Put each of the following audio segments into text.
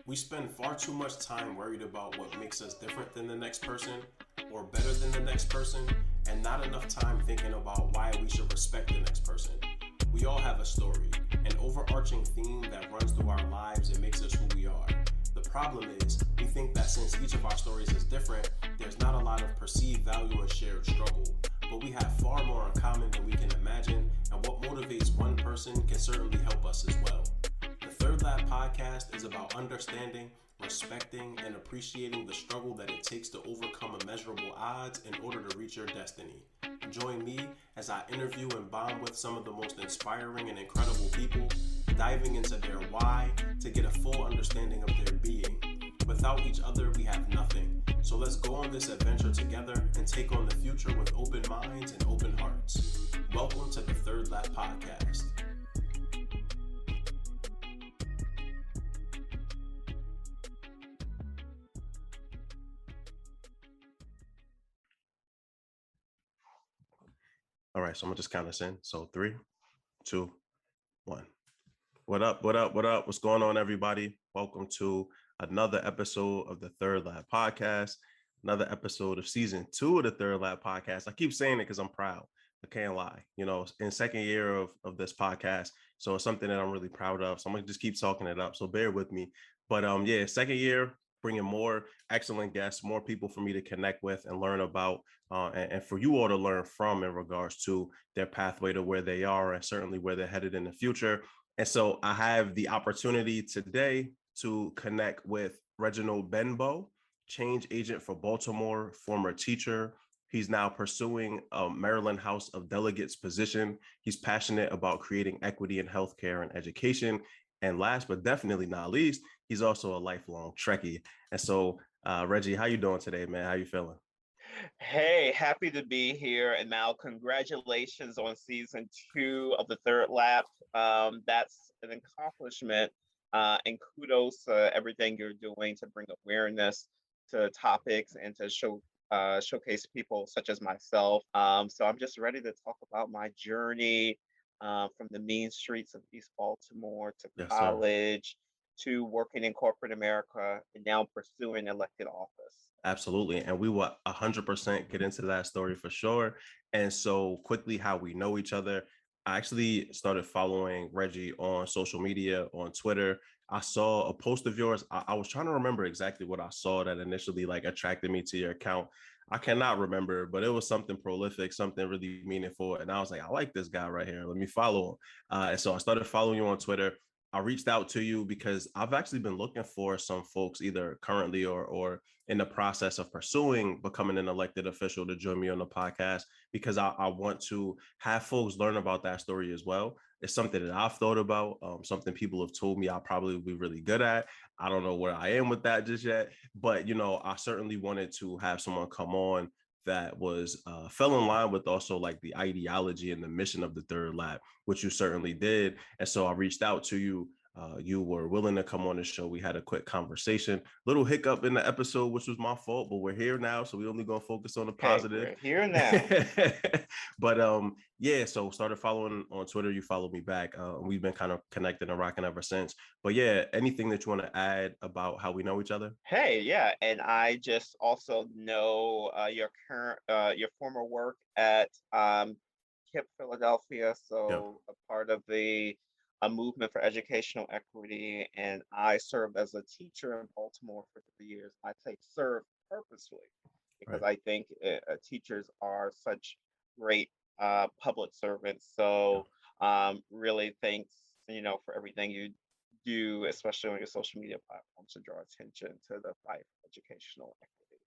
We spend far too much time worried about what makes us different than the next person or better than the next person, and not enough time thinking about why we should respect the next person. We all have a story, an overarching theme that runs through our lives and makes us who we are. The problem is, we think that since each of our stories is different, there's not a lot of perceived value and shared struggle. But we have far more in common than we can imagine, and what motivates one person can certainly help us as well. The Third Lab podcast is about understanding, respecting, and appreciating the struggle that it takes to overcome immeasurable odds in order to reach your destiny. Join me as I interview and bond with some of the most inspiring and incredible people, diving into their why to get a full understanding of their being. Without each other, we have nothing. So let's go on this adventure together and take on the future with open minds and open hearts. Welcome to the Third Lab podcast. All right, so I'm gonna just count us in. So 3, 2, 1. What up? What up? What up? What's going on, everybody? Welcome to another episode of the Third Lab podcast. Another episode of season 2 of the Third Lab podcast. I keep saying it because I'm proud. I can't lie. You know, in second year of this podcast, so it's something that I'm really proud of. So I'm gonna just keep talking it up. So bear with me. But yeah, second year, bringing more excellent guests, more people for me to connect with and learn about, and for you all to learn from in regards to their pathway to where they are and certainly where they're headed in the future. And so I have the opportunity today to connect with Reginald Benbow, change agent for Baltimore, former teacher. He's now pursuing a Maryland House of Delegates position. He's passionate about creating equity in healthcare and education. And last but definitely not least, he's also a lifelong Trekkie. And so, Reggie, how you doing today, man? How you feeling? Hey, happy to be here. And now, congratulations on season 2 of the Third Lap. That's an accomplishment. And kudos to everything you're doing to bring awareness to topics and to showcase people such as myself. So I'm just ready to talk about my journey from the mean streets of East Baltimore to Yes, sir. college to working in corporate America and now pursuing elected office. Absolutely. And we will 100% get into that story for sure. And so quickly, how we know each other. I actually started following Reggie on social media, on Twitter. I saw a post of yours. I was trying to remember exactly what I saw that initially like attracted me to your account. I cannot remember, but it was something prolific, something really meaningful. And I was like, I like this guy right here. Let me follow him. And so I started following you on Twitter. I reached out to you because I've actually been looking for some folks either currently or in the process of pursuing becoming an elected official to join me on the podcast because I want to have folks learn about that story as well. It's something that I've thought about, something people have told me I'll probably be really good at. I don't know where I am with that just yet, but you know, I certainly wanted to have someone come on that was fell in line with also like the ideology and the mission of the Third Lab, which you certainly did. And so I reached out to you. You were willing to come on the show. We had a quick conversation, little hiccup in the episode, which was my fault, but we're here now. So we only going to focus on the Hey, positive. we're here now. But yeah, so started following on Twitter. You followed me back. We've been kind of connecting and rocking ever since. But yeah, anything that you want to add about how we know each other? Hey, yeah, and I just also know your former work at KIP Philadelphia, Yep. so a part of the a movement for educational equity, and I served as a teacher in Baltimore for 3 years. I say serve purposely because Right. I think teachers are such great public servants. Yeah. So really thanks, for everything you do, especially on your social media platforms, to draw attention to the fight for educational equity,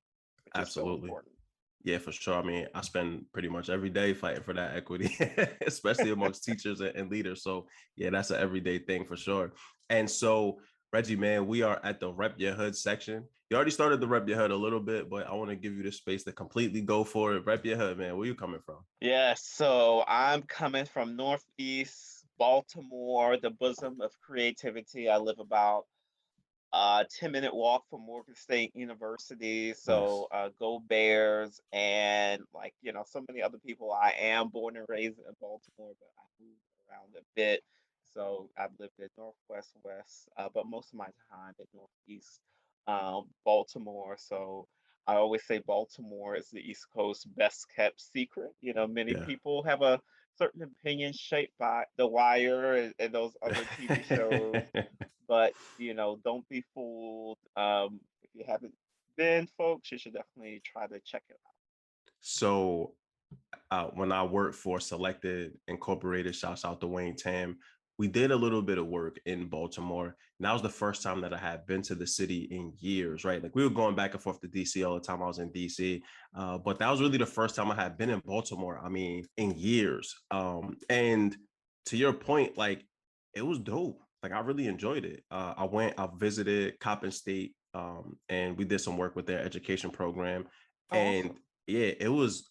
which is so Absolutely. important. Yeah, for sure. I mean, I spend pretty much every day fighting for that equity, especially amongst teachers and leaders. So yeah, that's an everyday thing for sure. And so, Reggie, man, we are at the Rep Your Hood section. You already started the Rep Your Hood a little bit, but I want to give you the space to completely go for it. Rep Your Hood, man. Where you coming from? Yeah, so I'm coming from Northeast Baltimore, the bosom of creativity. I live about a 10-minute walk from Morgan State University. Nice. So go Bears. And like, so many other people, I am born and raised in Baltimore, but I moved around a bit. So I've lived in Northwest, West, but most of my time in Northeast, Baltimore. So I always say Baltimore is the East Coast best kept secret. Many Yeah. people have a certain opinion shaped by The Wire and those other TV shows, but don't be fooled. If you haven't been, folks, you should definitely try to check it So when I worked for Selected Incorporated, shouts out to Wayne Tam, we did a little bit of work in Baltimore. And that was the first time that I had been to the city in years, right? Like we were going back and forth to DC all the time I was in DC. But that was really the first time I had been in Baltimore, I mean, in years. And to your point, like it was dope. Like I really enjoyed it. I visited Coppin State, and we did some work with their education program. out. And Awesome. yeah,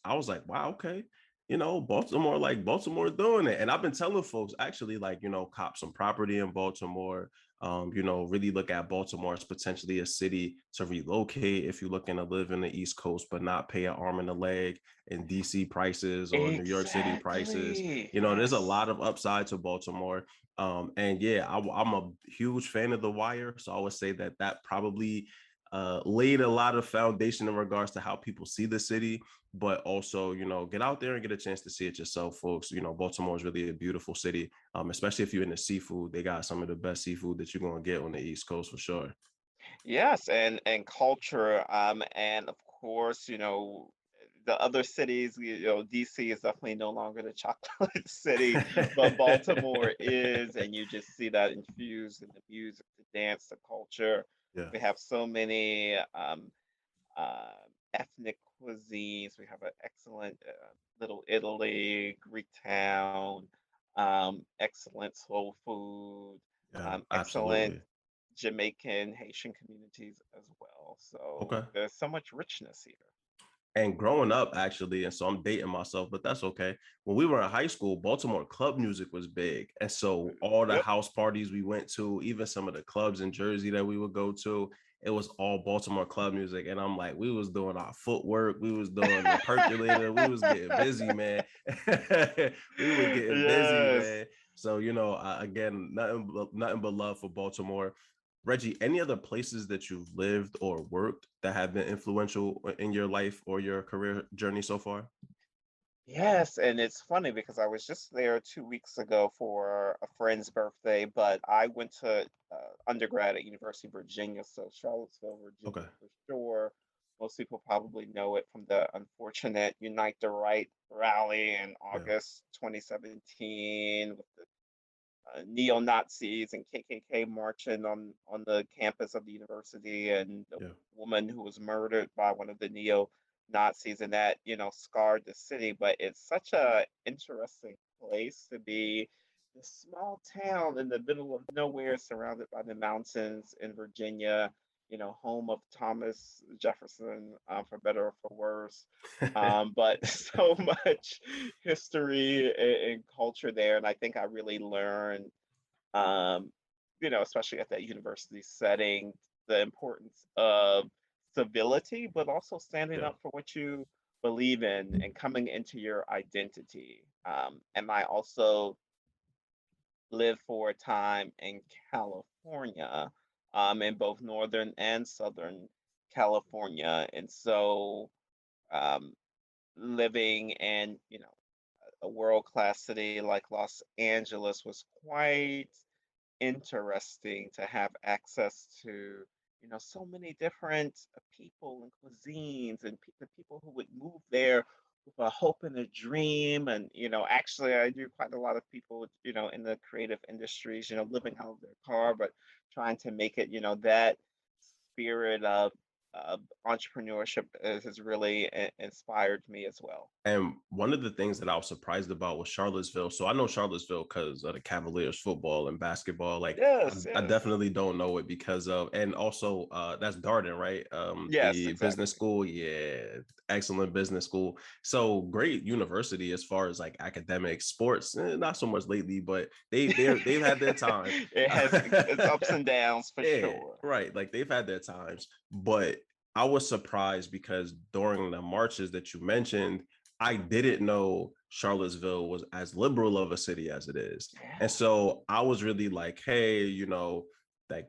I was like, wow, okay, Baltimore doing it. And I've been telling folks actually, like, cop some property in Baltimore. Really look at Baltimore as potentially a city to relocate if you're looking to live in the East Coast, but not pay an arm and a leg in DC prices or New York City prices. Exactly. There's a Yes. lot of upside to Baltimore. And yeah, I'm a huge fan of The Wire. So I would say that probably laid a lot of foundation in regards to how people see the city, but also, get out there and get a chance to see it yourself, folks. Baltimore is really a beautiful city, especially if you're into seafood. They got some of the best seafood that you're going to get on the East Coast for sure. Yes, and culture, and of course, the other cities, DC is definitely no longer the chocolate city, but Baltimore is, and you just see that infused in the music, the dance, the culture. Yeah, We have so many uh, ethnic cuisines. We have an excellent Little Italy, Greek town, excellent soul food, yeah, excellent absolutely. Jamaican, Haitian communities as well. Okay. So there's so much richness here. And growing up, actually, and so I'm dating myself, but that's okay. When we were in high school, Baltimore club music was big. And so all the Yep. house parties we went to, even some of the clubs in Jersey that we would go to, it was all Baltimore club music. And I'm like, we was doing our footwork, we was doing the percolator, we was getting busy, man. We were getting busy, Yes. man. So, again, nothing but love for Baltimore. Reggie, any other places that you've lived or worked that have been influential in your life or your career journey so far? Yes, and it's funny because I was just there 2 weeks ago for a friend's birthday, but I went to undergrad at University of Virginia, so Charlottesville, Okay. Virginia for sure. Most people probably know it from the unfortunate Unite the Right rally in Yeah. August 2017 with the neo-Nazis and KKK marching on the campus of the university, and the Yeah. woman who was murdered by one of the neo-Nazis, and that scarred the city. But it's such a interesting place to be. This small town in the middle of nowhere, surrounded by the mountains in Virginia. Home of Thomas Jefferson, for better or for worse. But so much history and culture there. And I think I really learned, um, especially at that university setting, the importance of civility, but also standing Yeah. up for what you believe in and coming into your identity. And I also lived for a time in California, in both Northern and Southern California. And so, um, living in, a world-class city like Los Angeles was quite interesting to have access to, so many different people and cuisines and the people who would move there with a hope and a dream. And, actually, I knew quite a lot of people, in the creative industries, living out of their car, but trying to make it, that spirit of entrepreneurship has really inspired me as well. And one of the things that I was surprised about was Charlottesville. So I know Charlottesville because of the Cavaliers football and basketball. Like Yes, I yes. definitely don't know it because of, and also that's Darden, right? Yes, The business exactly. school. Yeah, excellent business school. So great university as far as like academic sports. Not so much lately, but they've had their time. It has its ups and downs for Yeah, sure. right. Like they've had their times, but I was surprised because during the marches that you mentioned, I didn't know Charlottesville was as liberal of a city as it is. And Yeah. so I was really like, hey, like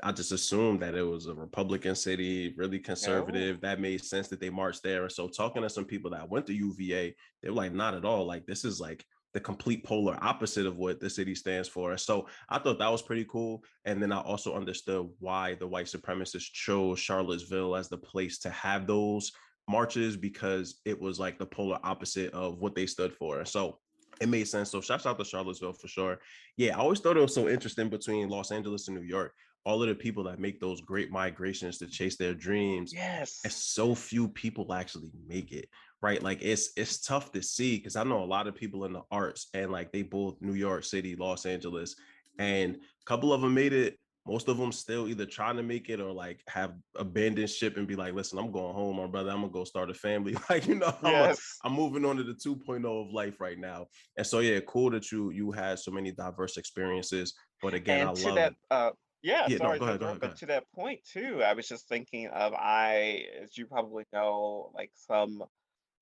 I just assumed that it was a Republican city, really No. conservative. That made sense that they marched there. And so talking to some people that went to UVA, they were like, not at all. Like this is like the complete polar opposite of what the city stands for. And so I thought that was pretty cool. And then I also understood why the white supremacists chose Charlottesville as the place to have those marches, because it was like the polar opposite of what they stood for. So it made sense. So shouts out to Charlottesville for sure. Yeah, I always thought it was so interesting between Los Angeles and New York. All of the people that make those great migrations to chase their dreams, and Yes. so few people actually make it, right? Like it's tough to see, because I know a lot of people in the arts, and like they both New York City, Los Angeles, and a couple of them made it. Most of them still either trying to make it or like have abandoned ship and be like, listen, I'm going home, my brother. I'm gonna go start a family. Like, Yes. I'm moving on to the 2.0 of life right now. And so yeah, cool that you had so many diverse experiences. But again, I And to love that, yeah, yeah, no, sorry go to ahead, go interrupt, ahead, go but ahead. to that point too, I was just thinking of as you probably know, like some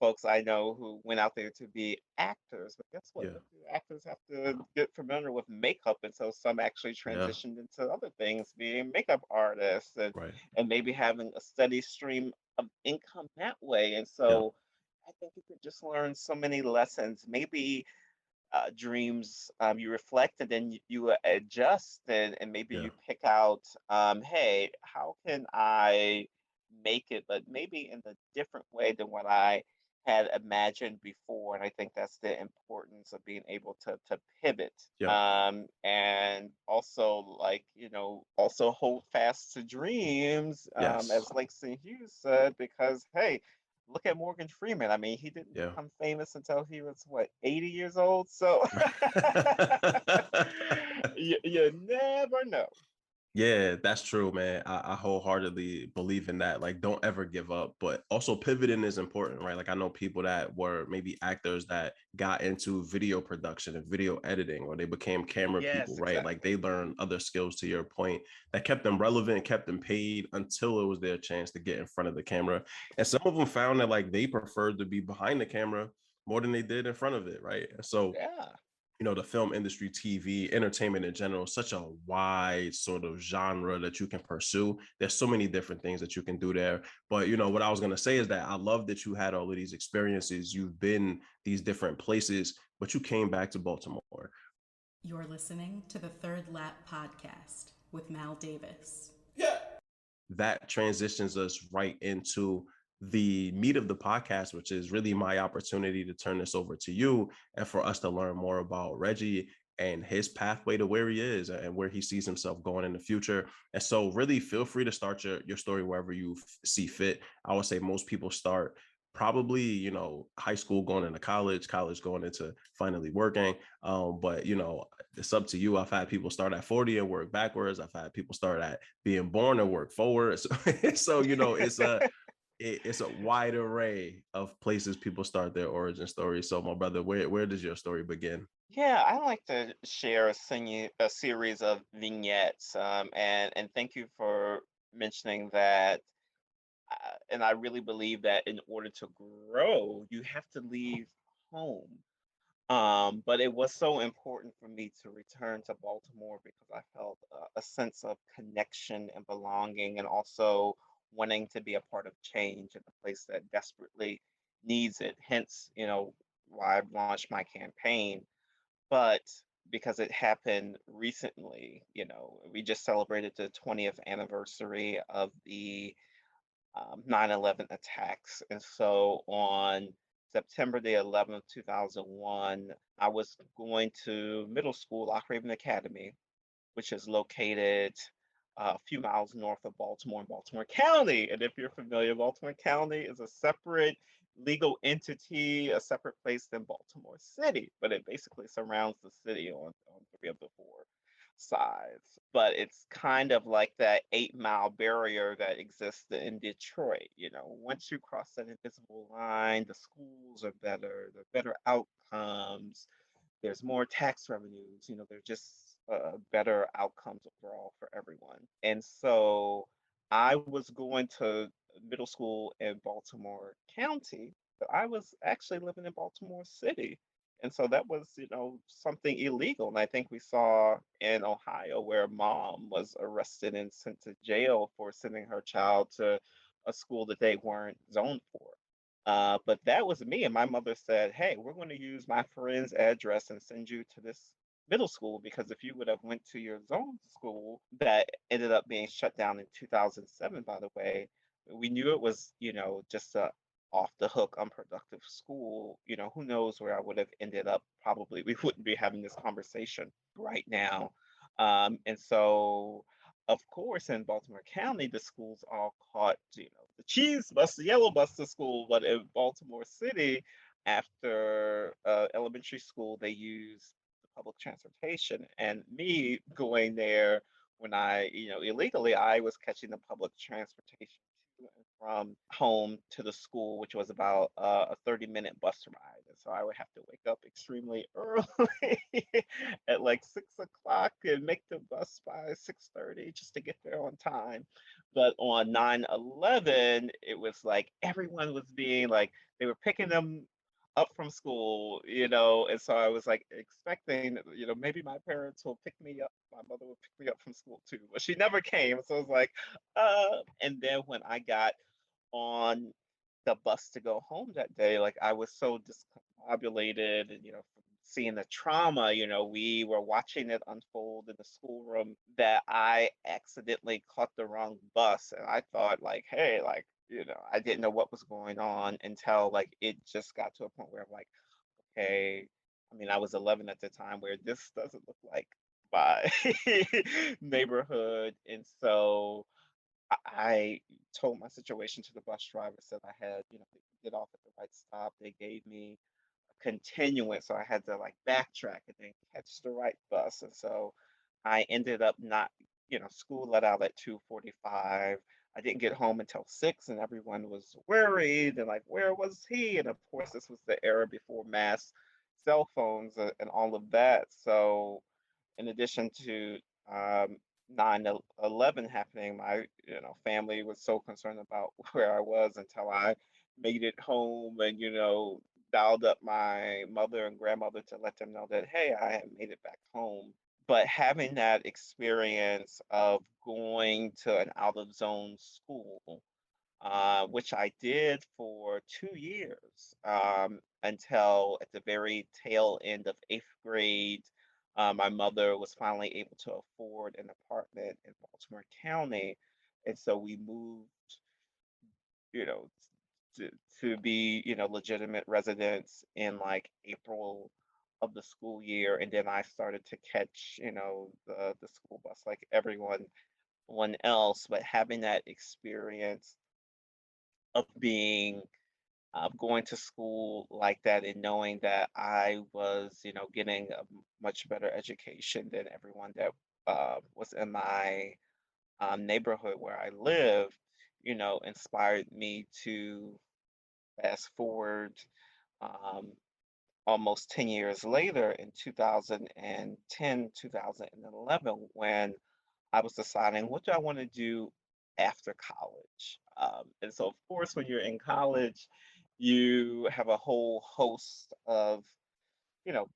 folks I know who went out there to be actors, but guess what? Yeah, Actors have to get familiar with makeup, and so some actually yeah, transitioned into other things, being makeup artists, right. and maybe having a steady stream of income that way. And Yeah, so I think you could just learn so many lessons. Maybe dreams, you reflect and then you adjust, and maybe yeah, you pick out, hey, how can I make it, but maybe in a different way than what I had imagined before. And I think that's the importance of being able to pivot, yeah, and also, like, also hold fast to dreams, yes, as Langston Hughes said, because hey, look at Morgan Freeman. I mean, he didn't yeah. become famous until he was what, 80 years old. So you never know. Yeah, that's true, man. I wholeheartedly believe in that. Like, don't ever give up. But also, pivoting is important, right? Like, I know people that were maybe actors that got into video production and video editing, or they became camera people, Yes, right? Like, exactly. they learned other skills, to your point, that kept them relevant, kept them paid until it was their chance to get in front of the camera. And some of them found that, like, they preferred to be behind the camera more than they did in front of it, right? So, Yeah. the film industry, TV, entertainment in general, such a wide sort of genre that you can pursue. There's so many different things that you can do there. But what I was gonna say is that I love that you had all of these experiences. You've been these different places, but you came back to Baltimore. You're listening to the Third Lap Podcast with Mal Davis. That transitions us right into the meat of the podcast, which is really my opportunity to turn this over to you and for us to learn more about Reggie and his pathway to where he is and where he sees himself going in the future. And so really feel free to start your story wherever you see fit. I would say most people start probably, high school going into college going into finally working. But it's up to you. I've had people start at 40 and work backwards. I've had people start at being born and work forward. So it's a wide array of places people start their origin story. So my brother, where does your story begin? Yeah, I like to share a series of vignettes, and thank you for mentioning that. And I really believe that in order to grow, you have to leave home. But it was so important for me to return to Baltimore because I felt a sense of connection and belonging, and also wanting to be a part of change in a place that desperately needs it. Hence, why I've launched my campaign. But because it happened recently, we just celebrated the 20th anniversary of the 9/11 attacks. And so on September the 11th, 2001, I was going to middle school, Lock Raven Academy, which is located a few miles north of Baltimore in Baltimore County. And if you're familiar, Baltimore County is a separate legal entity, a separate place than Baltimore City, but it basically surrounds the city on three of the four sides. But it's kind of like that 8 mile barrier that exists in Detroit. Once you cross that invisible line, the schools are better, the better outcomes, there's more tax revenues, there's just better outcomes overall for everyone. And so I was going to middle school in Baltimore County, I was actually living in Baltimore City. And so that was, something illegal. And I think we saw in Ohio where a mom was arrested and sent to jail for sending her child to a school that they weren't zoned for. But that was me. And my mother said, "Hey, we're going to use my friend's address and send you to this middle school because if you would have went to your zone school that ended up being shut down in 2007, by the way, we knew it was, just a off the hook, unproductive school, who knows where I would have ended up. Probably we wouldn't be having this conversation right now. And so, of course, in Baltimore County, the schools all caught, the cheese bus, the yellow bus to school. But in Baltimore City, after elementary school, they use the public transportation. And me going there when I, illegally, I was catching the public transportation to and from home to the school, which was about a 30-minute bus ride. And so I would have to wake up extremely early at like 6 o'clock and make the bus by 6:30 just to get there on time. But on 9/11, it was like everyone was being like, they were picking them up from school, and so I was like expecting, maybe my parents will pick me up. My mother will pick me up from school too, but she never came. So I was like, and then when I got on the bus to go home that day, like I was so discombobulated and, from seeing the trauma, we were watching it unfold in the schoolroom that I accidentally caught the wrong bus. And I thought like, hey, like, I didn't know what was going on until like it just got to a point where I'm like, okay, I mean, I was 11 at the time where this doesn't look like my neighborhood. And so I told my situation to the bus driver, said I had, to get off at the right stop. They gave me a continuance, so I had to like backtrack and then catch the right bus. And so I ended up not, school let out at 2:45. I didn't get home until 6, and everyone was worried and like, where was he? And of course, this was the era before mass cell phones and all of that. So in addition to um, 9/11 happening, my family was so concerned about where I was until I made it home and dialed up my mother and grandmother to let them know that hey, I had made it back home. But having that experience of going to an out of zone school, which I did for 2 years until at the very tail end of eighth grade. My mother was finally able to afford an apartment in Baltimore County. And so we moved, you know, to, to be, legitimate residents in like April of the school year. And then I started to catch, the school bus like everyone one else, but having that experience of being going to school like that and knowing that I was, getting a much better education than everyone that was in my neighborhood where I live, inspired me to fast forward um, almost 10 years later in 2010, 2011, when I was deciding what do I want to do after college. And so, of course, when you're in college, you have a whole host of, you know,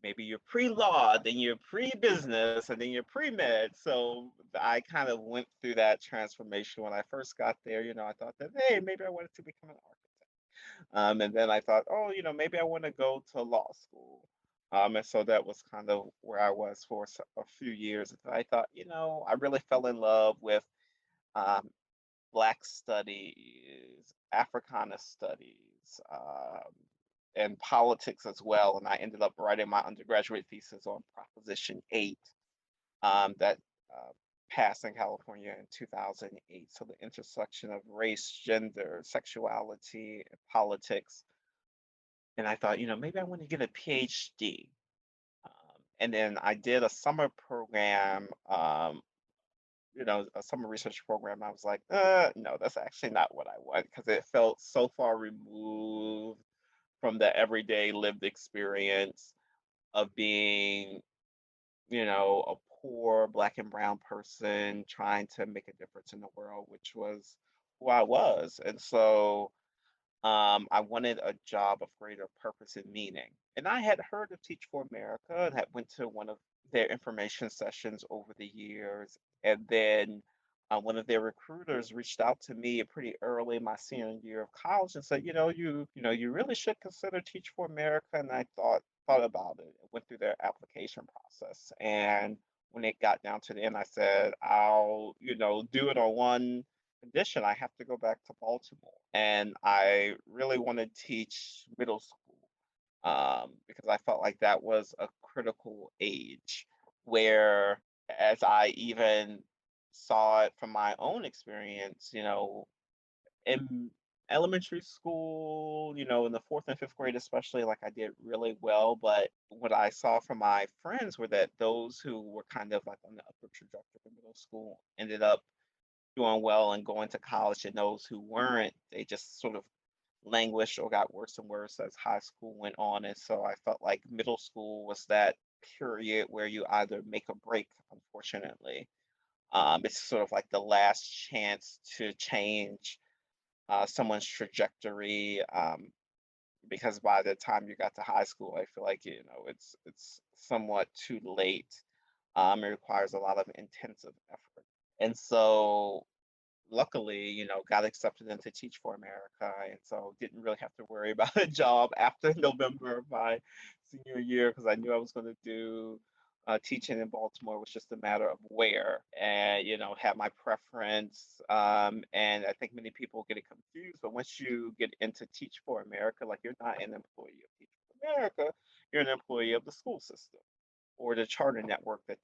maybe you're pre-law, then you're pre-business, and then you're pre-med. So I kind of went through that transformation when I first got there. I thought that, hey, maybe I wanted to become an architect. And then I thought, oh, maybe I want to go to law school. And so that was kind of where I was for a few years. And I thought, I really fell in love with um, Black studies, Africana studies, and politics as well. And I ended up writing my undergraduate thesis on Proposition 8 that uh, passed in California in 2008. So the intersection of race, gender, sexuality, and politics. And I thought, maybe I want to get a PhD. And then I did a summer program, a summer research program. I was like, no, that's actually not what I want because it felt so far removed from the everyday lived experience of being, a poor black and brown person trying to make a difference in the world, which was who I was. And so I wanted a job of greater purpose and meaning. And I had heard of Teach for America and had went to one of their information sessions over the years. And then one of their recruiters reached out to me pretty early in my senior year of college and said, you really should consider Teach for America. And I thought about it, went through their application process. And when it got down to the end, I said, I'll, do it on one condition. I have to go back to Baltimore. And I really want to teach middle school because I felt like that was a critical age where, as I even saw it from my own experience, in elementary school, in the fourth and fifth grade, especially, like I did really well. But what I saw from my friends were that those who were kind of like on the upper trajectory in middle school ended up doing well and going to college, and those who weren't, they just sort of languished or got worse and worse as high school went on. And so I felt like middle school was that period where you either make or break, unfortunately. It's sort of like the last chance to change someone's trajectory. Because by the time you got to high school, I feel like it's somewhat too late. It requires a lot of intensive effort, and so luckily, got accepted into Teach for America, and so didn't really have to worry about a job after November of my senior year because I knew I was going to do teaching in Baltimore. It was just a matter of where, and had my preference. And I think many people get it confused, but once you get into Teach for America, like you're not an employee of Teach for America, you're an employee of the school system or the charter network that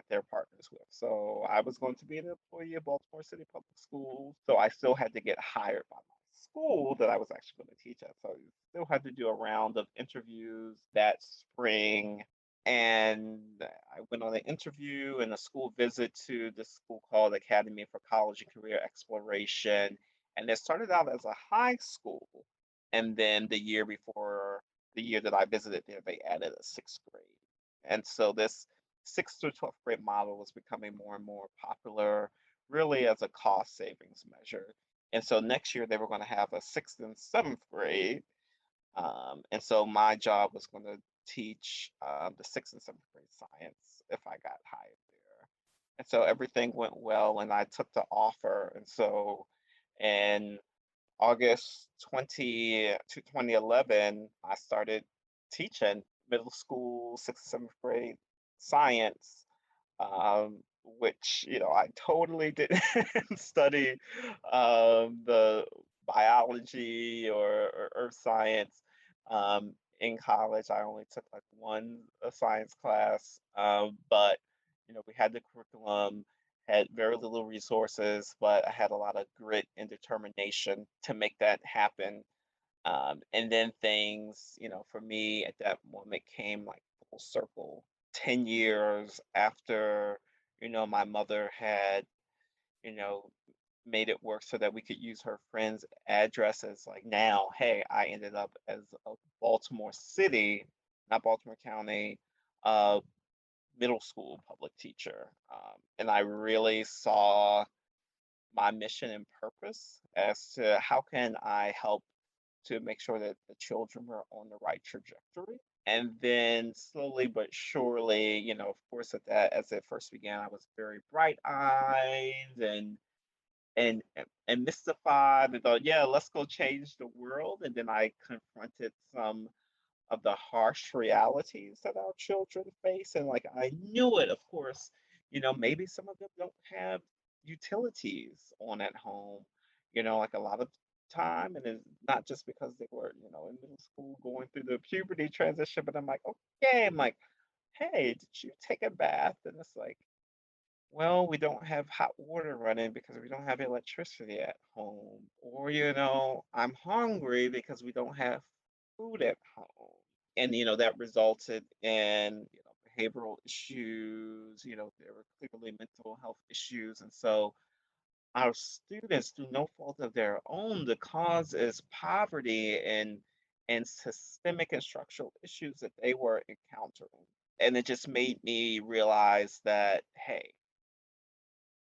they're partners with. So I was going to be an employee of Baltimore City Public Schools. So I still had to get hired by my school that I was actually going to teach at. So I still had to do a round of interviews that spring. And I went on an interview and a school visit to this school called Academy for College and Career Exploration. And it started out as a high school. And then the year that I visited there, they added a sixth grade. And so this sixth to 12th grade model was becoming more and more popular, really as a cost savings measure. And so next year they were going to have a sixth and seventh grade. And so my job was going to teach the sixth and seventh grade science if I got hired there. And so everything went well, and I took the offer. And so in August 2011, I started teaching middle school, sixth, seventh grade science, which, I totally didn't study the biology or earth science in college. I only took like one science class, but, we had the curriculum, had very little resources, but I had a lot of grit and determination to make that happen. And then things, for me at that moment came like full circle. 10 years after, my mother had, you know, made it work so that we could use her friend's address as like now, hey, I ended up as a Baltimore City, not Baltimore County, uh, middle school public teacher. And I really saw my mission and purpose as to how can I help to make sure that the children were on the right trajectory. And then slowly but surely, of course, as it first began, I was very bright-eyed and mystified and thought, yeah, let's go change the world. And then I confronted some of the harsh realities that our children face. And like I knew it, of course, maybe some of them don't have utilities on at home, like a lot of time. And it's not just because they were, in middle school going through the puberty transition, but I'm like, okay, I'm like, hey, did you take a bath? And it's like, well, we don't have hot water running because we don't have electricity at home. Or, I'm hungry because we don't have food at home. And, that resulted in, behavioral issues, there were clearly mental health issues. And so our students, through no fault of their own, the cause is poverty and systemic and structural issues that they were encountering. And it just made me realize that, hey,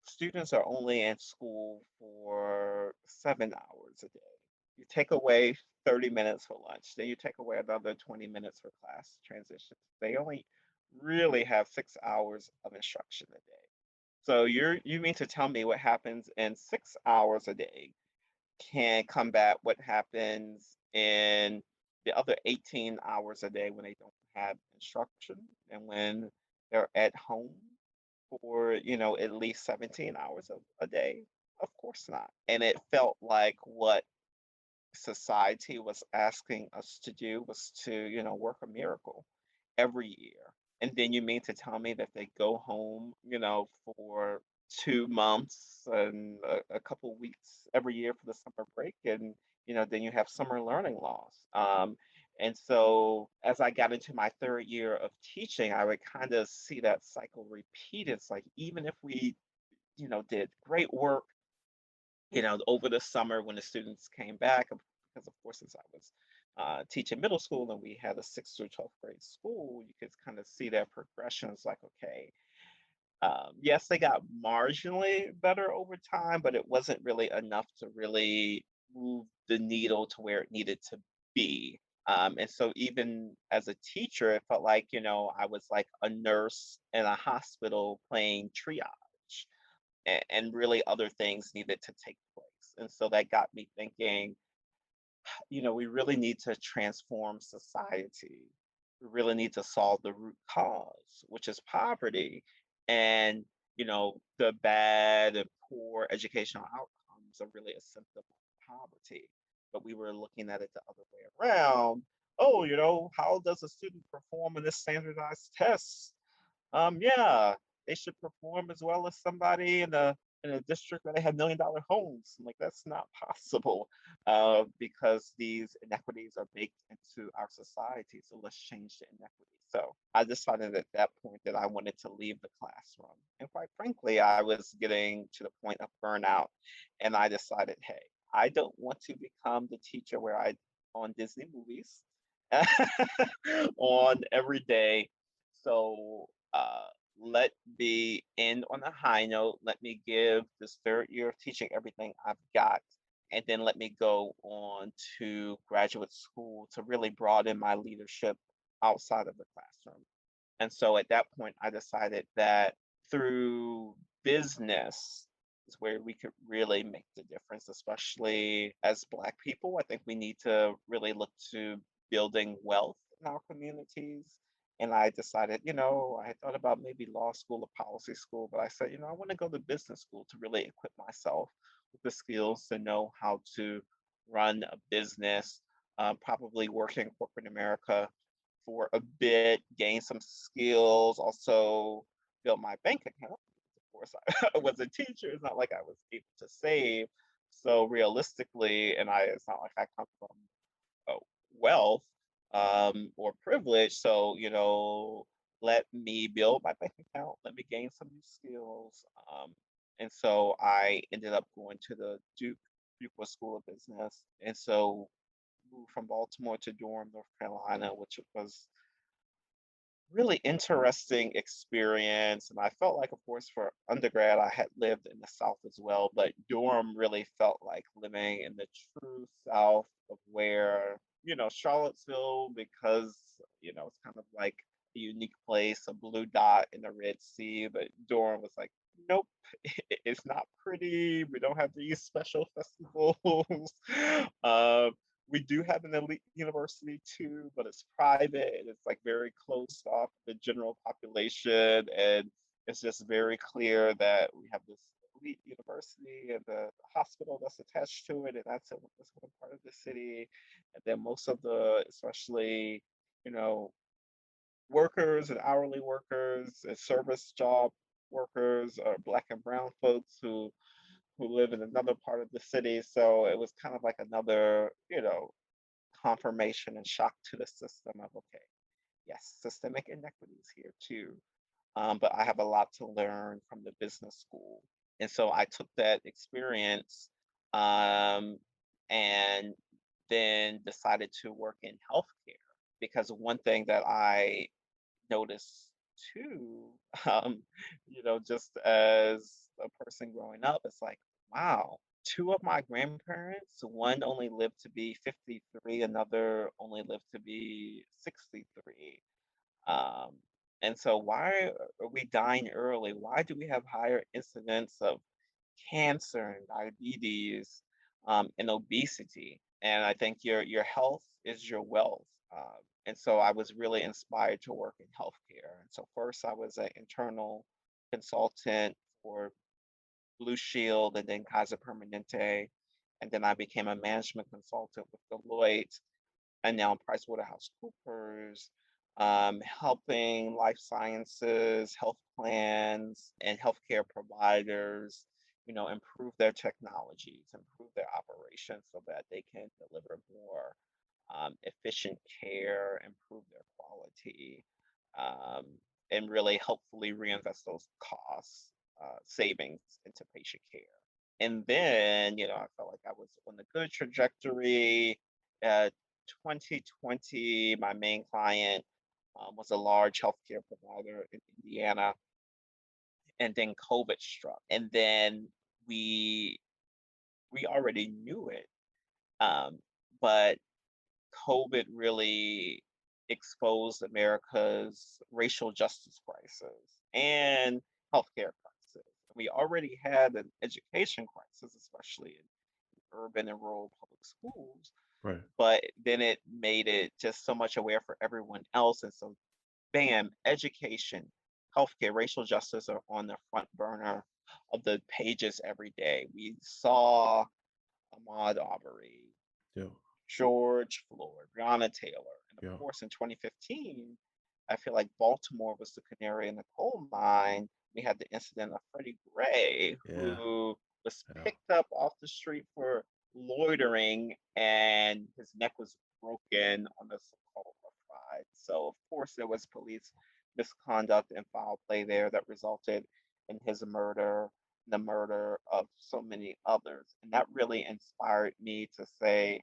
students are only in school for 7 hours a day. You take away 30 minutes for lunch, then you take away another 20 minutes for class transitions. They only really have 6 hours of instruction a day. So you mean to tell me what happens in 6 hours a day can combat what happens in the other 18 hours a day when they don't have instruction and when they're at home for, at least 17 hours a day? Of course not. And it felt like what society was asking us to do was to, work a miracle every year. And then you mean to tell me that they go home, for 2 months and a couple weeks every year for the summer break, and then you have summer learning loss. And so as I got into my third year of teaching, I would kind of see that cycle repeat. It's like even if we, did great work, over the summer when the students came back, because of course, since I was teaching middle school and we had a 6th through 12th grade school, you could kind of see that progression. It's like, okay, yes, they got marginally better over time, but it wasn't really enough to really move the needle to where it needed to be. And so even as a teacher, it felt like, I was like a nurse in a hospital playing triage, and really other things needed to take place. And so that got me thinking, we really need to transform society. We really need to solve the root cause, which is poverty. And, the bad and poor educational outcomes are really a symptom of poverty. But we were looking at it the other way around. Oh, how does a student perform in this standardized test? Yeah, they should perform as well as somebody in a district where they have $1 million homes. I'm like, that's not possible, because these inequities are baked into our society. So let's change the inequity. So I decided at that point that I wanted to leave the classroom. And quite frankly, I was getting to the point of burnout. And I decided, hey, I don't want to become the teacher where I on Disney movies on every day. So let me end on a high note. Let me give this third year of teaching everything I've got, and then let me go on to graduate school to really broaden my leadership outside of the classroom. And so at that point, I decided that through business is where we could really make the difference, especially as Black people. I think we need to really look to building wealth in our communities. And I decided, I had thought about maybe law school or policy school, but I said, I want to go to business school to really equip myself with the skills to know how to run a business, probably work in corporate America for a bit, gain some skills, also build my bank account. Of course, I was a teacher. It's not like I was able to save. So realistically, it's not like I come from wealth, or privilege. So, let me build my bank account, let me gain some new skills. And so I ended up going to the Duke School of Business. And so moved from Baltimore to Durham, North Carolina, which was really interesting experience. And I felt like, of course, for undergrad, I had lived in the South as well, but Durham really felt like living in the true South of where, Charlottesville, because, it's kind of like a unique place, a blue dot in the Red Sea, but Durham was like, nope, it's not pretty. We don't have these special festivals. um, we do have an elite university too, but it's private and it's like very closed off the general population. And it's just very clear that we have this elite university and the hospital that's attached to it, and that's one part of the city. And then most of the, especially, you know, workers and hourly workers and service job workers are Black and brown folks who live in another part of the city. So it was kind of like another, confirmation and shock to the system of, okay, yes, systemic inequities here too. But I have a lot to learn from the business school. And so I took that experience, um, and then decided to work in healthcare, because one thing that I noticed too, um, just as a person growing up, it's like, wow. Two of my grandparents, one only lived to be 53, another only lived to be 63. Um, and so why are we dying early? Why do we have higher incidence of cancer and diabetes, and obesity? And I think your health is your wealth. And so I was really inspired to work in healthcare. And so first I was an internal consultant for Blue Shield and then Kaiser Permanente. And then I became a management consultant with Deloitte and now PricewaterhouseCoopers, helping life sciences, health plans, and healthcare providers, improve their technologies, improve their operations so that they can deliver more efficient care, improve their quality, um, and really hopefully reinvest those costs, savings into patient care. And then, I felt like I was on a good trajectory. Uh, 2020, my main client was a large healthcare provider in Indiana, and then COVID struck. And then we we already knew it, um, but COVID really exposed America's racial justice crisis and healthcare crisis. We already had an education crisis, especially in urban and rural public schools, Right. but then it made it just so much aware for everyone else. And so, bam, education, healthcare, racial justice are on the front burner of the pages every day. We saw Ahmaud Arbery, Yeah. George Floyd, Breonna Taylor. And of Yeah. course, in 2015, I feel like Baltimore was the canary in the coal mine. We had the incident of Freddie Gray, Yeah. who was Yeah. picked up off the street for loitering, and his neck was broken on the so-called rough ride. So, of course, there was police misconduct and foul play there that resulted in his murder, the murder of so many others. And that really inspired me to say,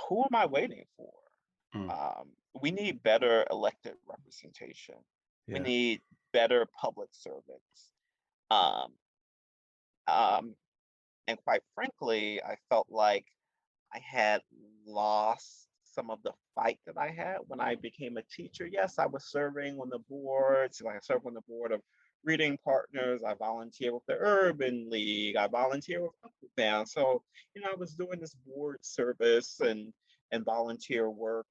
who am I waiting for? Mm. We need better elected representation. We Yeah. need better public servants. Um, um, and quite frankly, I felt like I had lost some of the fight that I had when I became a teacher. Yes, I was serving on the boards. I served on the board of reading partners. I volunteer with the Urban League. I volunteer with Uncle Band. So, I was doing this board service and volunteer work,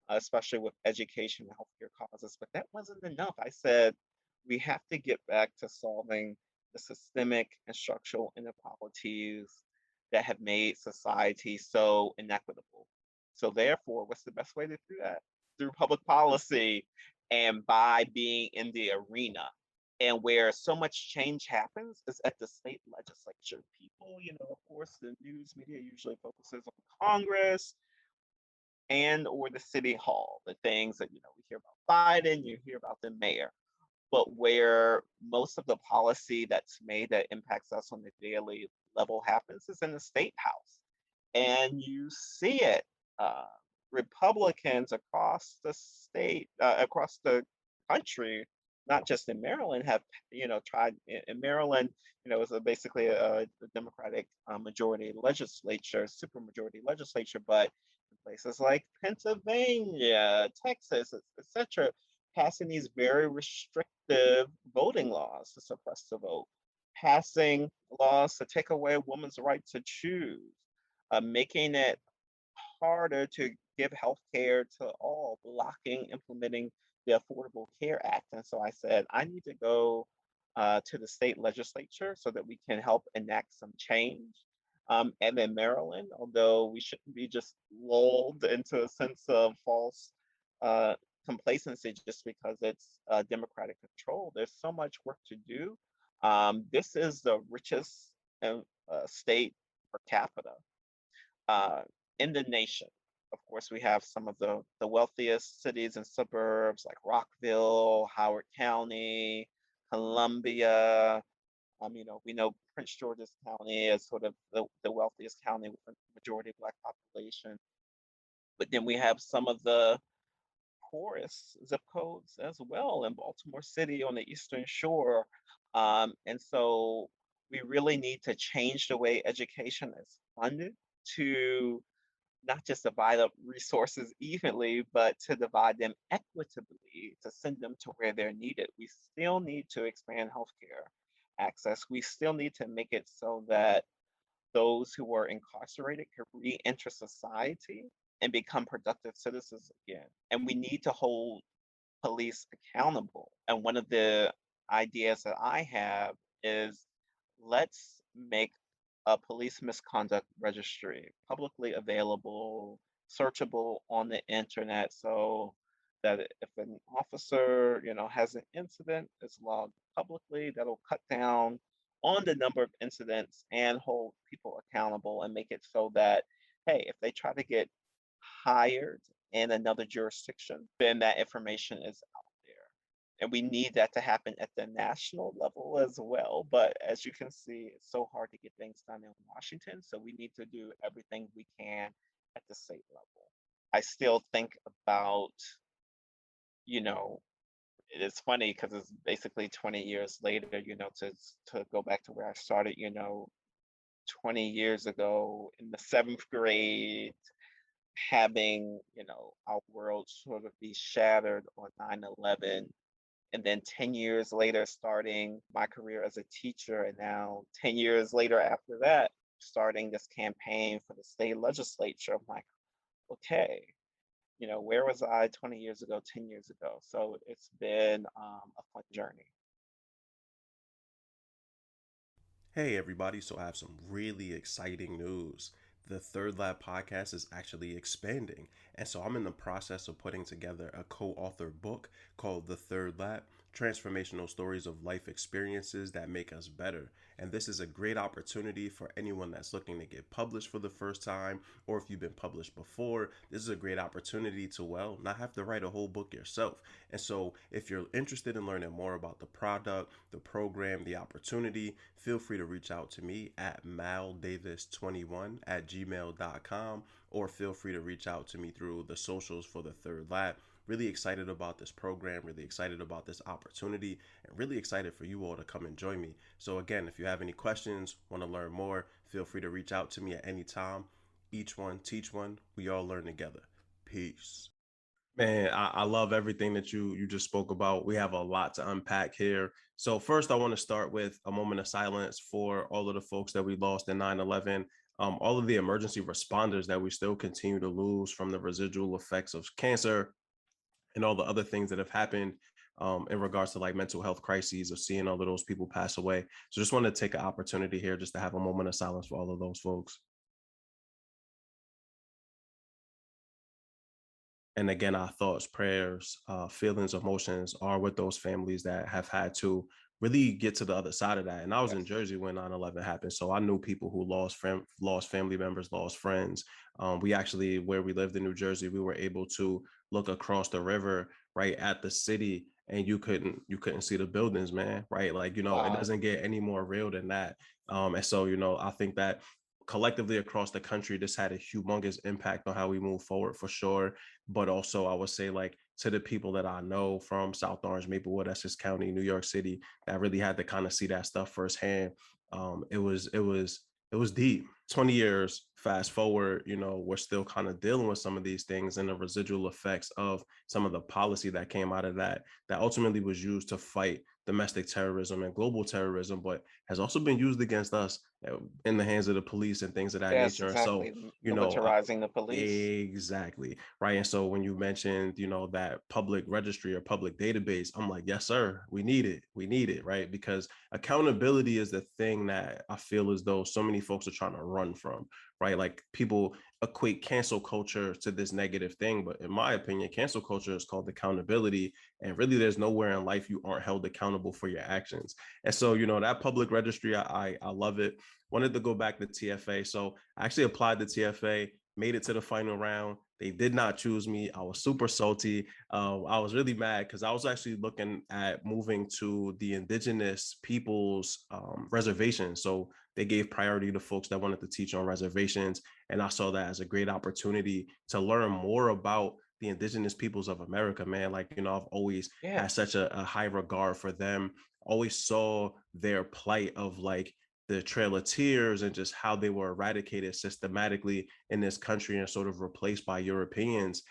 especially with education and healthcare causes. But that wasn't enough. I said, we have to get back to solving the systemic and structural inequalities that have made society so inequitable. So, therefore, what's the best way to do that? Through public policy and by being in the arena. And where so much change happens is at the state legislature. People, of course, the news media usually focuses on Congress and or the city hall, the things that we hear about Biden, you hear about the mayor, but where most of the policy that's made that impacts us on the daily level happens is in the state house. And you see it. Uh, Republicans across the state, across the country, not just in Maryland, have tried. In Maryland, it's basically a Democratic majority legislature, super majority legislature, but in places like Pennsylvania, Texas, etc., passing these very restrictive voting laws to suppress the vote, passing laws to take away a woman's right to choose, making it harder to give health care to all, blocking implementing the Affordable Care Act. And so I said, I need to go to the state legislature so that we can help enact some change. And in Maryland, although we shouldn't be just lulled into a sense of false uh, complacency just because it's Democratic control, there's so much work to do. This is the richest state per capita uh, in the nation. Of course, we have some of the wealthiest cities and suburbs like Rockville, Howard County, Columbia. We know Prince George's County is sort of the wealthiest county with a majority Black population. But then we have some of the poorest zip codes as well in Baltimore City on the Eastern Shore. And so We really need to change the way education is funded to not just divide up resources evenly, but to divide them equitably to send them to where they're needed. We still need to expand healthcare access. We still need to make it so that those who are incarcerated can re-enter society and become productive citizens again. And we need to hold police accountable. And one of the ideas that I have is let's make a police misconduct registry publicly available, searchable on the internet so that if an officer, has an incident, it's logged publicly. That'll cut down on the number of incidents and hold people accountable and make it so that, hey, if they try to get hired in another jurisdiction, then that information is out there. And we need that to happen at the national level as well. But as you can see, it's so hard to get things done in Washington. So we need to do everything we can at the state level. I still think about, you know, it's funny because it's basically 20 years later, to go back to where I started, 20 years ago in the seventh grade, having, our world sort of be shattered on 9/11. And then 10 years later, starting my career as a teacher. And now 10 years later after that, starting this campaign for the state legislature. I'm like, okay, where was I 20 years ago, 10 years ago? So it's been a fun journey. Hey everybody, so I have some really exciting news. The Third Lab podcast is actually expanding, and so I'm in the process of putting together a co-authored book called The Third Lab: Transformational Stories of Life Experiences That Make Us Better. And this is a great opportunity for anyone that's looking to get published for the first time, or if you've been published before, this is a great opportunity to, well, not have to write a whole book yourself. And so if you're interested in learning more about the product, the program, the opportunity, feel free to reach out to me at maldavis21@gmail.com, or feel free to reach out to me through the socials for the Third Lab. Really excited about this program, really excited about this opportunity, and really excited for you all to come and join me. So again, if you have any questions, want to learn more, feel free to reach out to me at any time. Each one, teach one. We all learn together. Peace. Man, I love everything that you just spoke about. We have a lot to unpack here. So first, I want to start with a moment of silence for all of the folks that we lost in 9/11, all of the emergency responders that we still continue to lose from the residual effects of cancer and all the other things that have happened in regards to like mental health crises of seeing all of those people pass away. So just want to take an opportunity here just to have a moment of silence for all of those folks. And again, our thoughts, prayers, feelings, emotions are with those families that have had to really get to the other side of that. And I was in Yes. Jersey when 9/11 happened. So I knew people who lost family members, lost friends. We actually, where we lived in New Jersey, we were able to look across the river right at the city, and you couldn't see the buildings, man. Right. Like, it Wow. doesn't get any more real than that. And so, I think that collectively across the country, this had a humongous impact on how we move forward for sure. But also, I would say, like, to the people that I know from South Orange, Maplewood, Essex County, New York City, that really had to kind of see that stuff firsthand. It was deep. 20 years fast forward, we're still kind of dealing with some of these things and the residual effects of some of the policy that came out of that ultimately was used to fight domestic terrorism and global terrorism, but has also been used against us in the hands of the police and things of that Yes, nature. And so, exactly. Militarizing the police. exactly. Right. And so when you mentioned, that public registry or public database, I'm like, yes, sir, we need it. We need it. Right. Because accountability is the thing that I feel as though so many folks are trying to run from. Right. Like people equate cancel culture to this negative thing. But in my opinion, cancel culture is called accountability. And really, there's nowhere in life you aren't held accountable for your actions. And so, that public registry, I love it. Wanted to go back to TFA. So I actually applied to TFA, made it to the final round. They did not choose me. I was super salty. I was really mad because I was actually looking at moving to the indigenous people's reservation. So they gave priority to folks that wanted to teach on reservations. And I saw that as a great opportunity to learn more about the indigenous peoples of America, man. Like, I've always had Yes. such a high regard for them, always saw their plight of like, the Trail of Tears and just how they were eradicated systematically in this country and sort of replaced by Europeans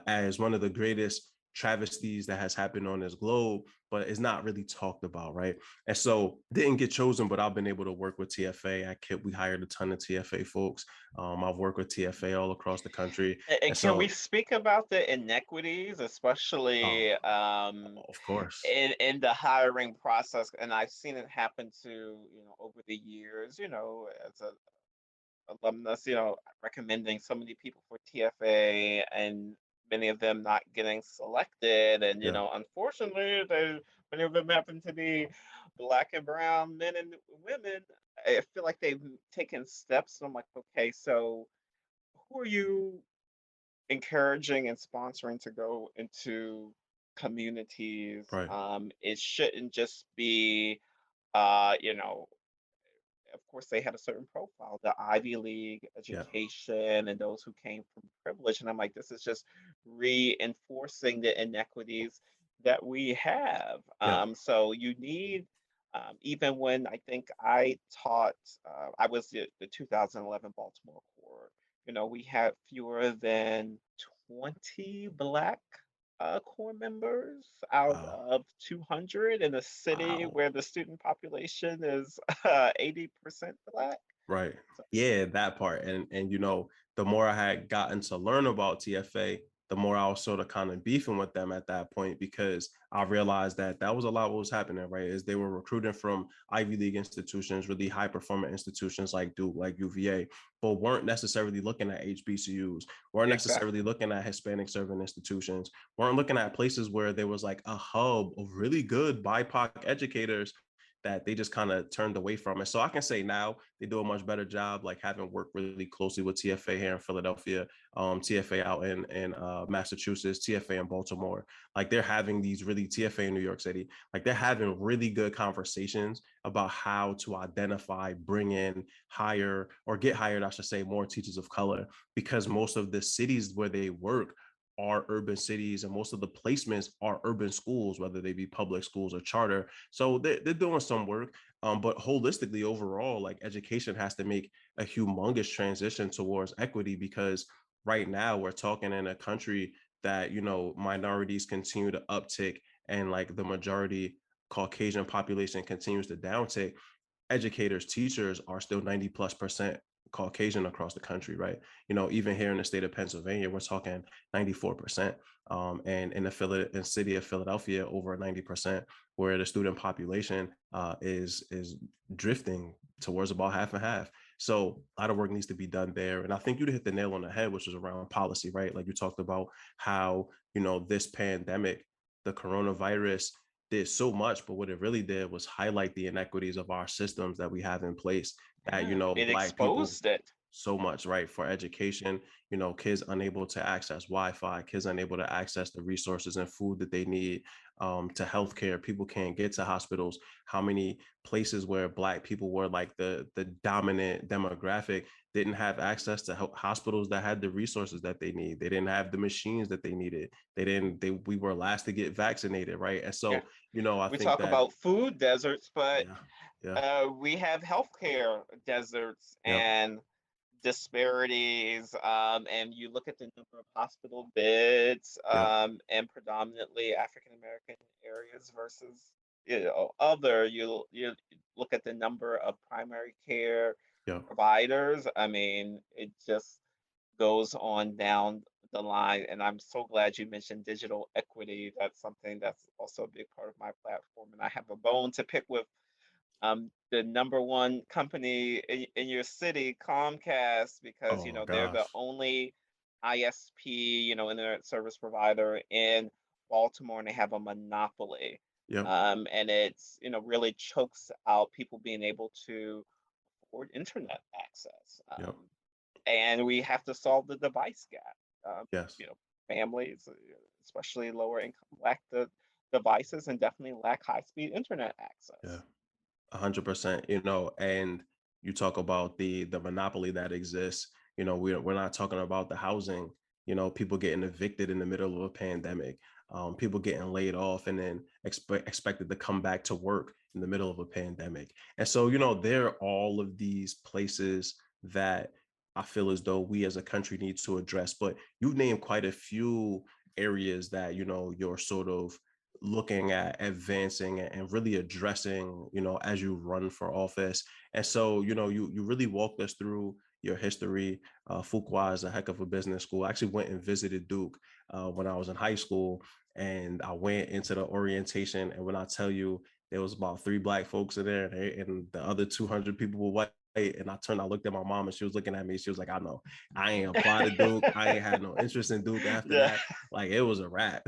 as one of the greatest travesties that has happened on this globe, but it's not really talked about, right? And so didn't get chosen, but I've been able to work with TFA. At KIP, we hired a ton of TFA folks. I've worked with TFA all across the country. And And can we so, speak about the inequities, especially of course. in the hiring process? And I've seen it happen to, over the years, as a alumnus, recommending so many people for TFA and many of them not getting selected. And, Yeah, unfortunately, many of them happen to be Black and brown men and women. I feel like they've taken steps. And I'm like, okay, so who are you encouraging and sponsoring to go into communities? right. It shouldn't just be, uh, you know, of course, they had a certain profile, the Ivy League Yeah, education and those who came from privilege. And I'm like, this is just reinforcing the inequities that we have. yeah. So you need, even when I think I taught, I was the 2011 Baltimore Core, we had fewer than 20 Black core members out Wow. of 200 in a city Wow. where the student population is 80% Black. Right. So, Yeah, that part. And the more I had gotten to learn about TFA, the more I was sort of kind of beefing with them at that point because I realized that that was a lot what was happening, right? Is they were recruiting from Ivy League institutions, really high performing institutions like Duke, like UVA, but weren't necessarily looking at HBCUs, weren't necessarily exactly. looking at Hispanic serving institutions, weren't looking at places where there was like a hub of really good BIPOC educators that they just kind of turned away from. And so I can say now they do a much better job, like having worked really closely with TFA here in Philadelphia, TFA out in Massachusetts, TFA in Baltimore. Like they're having these really TFA in New York City, like they're having really good conversations about how to identify, bring in, hire, or get hired, I should say, more teachers of color, because most of the cities where they work are urban cities and most of the placements are urban schools, whether they be public schools or charter. So they're doing some work. But holistically overall, like education has to make a humongous transition towards equity because right now we're talking in a country that, minorities continue to uptick and like the majority Caucasian population continues to downtick. Educators, teachers are still 90+% Caucasian across the country, right? Even here in the state of Pennsylvania, we're talking 94%. And in the city of Philadelphia, over 90%, where the student population is drifting towards about half and half. So a lot of work needs to be done there. And I think you hit the nail on the head, which is around policy, right? Like you talked about how, this pandemic, the coronavirus did so much, but what it really did was highlight the inequities of our systems that we have in place that, Yeah, it Black people exposed it. so much, right? For education, kids unable to access Wi-Fi, kids unable to access the resources and food that they need, to healthcare. People can't get to hospitals. How many places where Black people were like the dominant demographic didn't have access to hospitals that had the resources that they need. They didn't have the machines that they needed. We were last to get vaccinated, right? And Yeah, so, I we think talk that, about food deserts, but yeah, yeah, we have healthcare deserts yep, and disparities. And you look at the number of hospital beds, yep, and predominantly African American areas versus other. You look at the number of primary care yep, providers. I mean, it just goes on down the line. And I'm so glad you mentioned digital equity. That's something that's also a big part of my platform. And I have a bone to pick with the number one company in your city, Comcast, because oh my they're the gosh, only ISP, internet service provider in Baltimore, and they have a monopoly. yep, And it's really chokes out people being able to afford internet access. yep, And we have to solve the device gap. yes, You know, families, especially lower income, lack the devices and definitely lack high speed internet yeah. access. 100%, and you talk about the monopoly that exists. We're not talking about the housing, people getting evicted in the middle of a pandemic. people getting laid off and then expected to come back to work in the middle of a pandemic. And so, there are all of these places that I feel as though we as a country need to address. But you named quite a few areas that, you're sort of looking at advancing and really addressing, as you run for office. And so, you really walked us through your history. Fuqua is a heck of a business school. I actually went and visited Duke when I was in high school, and I went into the orientation. And when I tell you, there was about 3 Black folks in there, and the other 200 people were white. And I looked at my mom, and she was looking at me. She was like, I know, I ain't applied to Duke. I ain't had no interest in Duke after Yeah. that. Like, it was a wrap.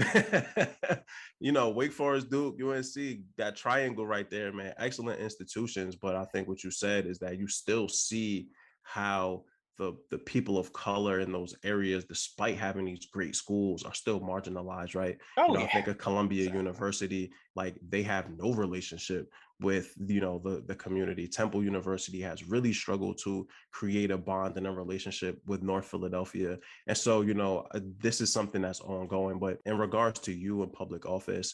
Wake Forest, Duke, UNC, that triangle right there, man, excellent institutions. But I think what you said is that you still see how the people of color in those areas, despite having these great schools, are still marginalized, right? Oh, I yeah. think of Columbia Exactly. University, like, they have no relationship with the community. Temple University has really struggled to create a bond and a relationship with North Philadelphia. And so, this is something that's ongoing. But in regards to you in public office,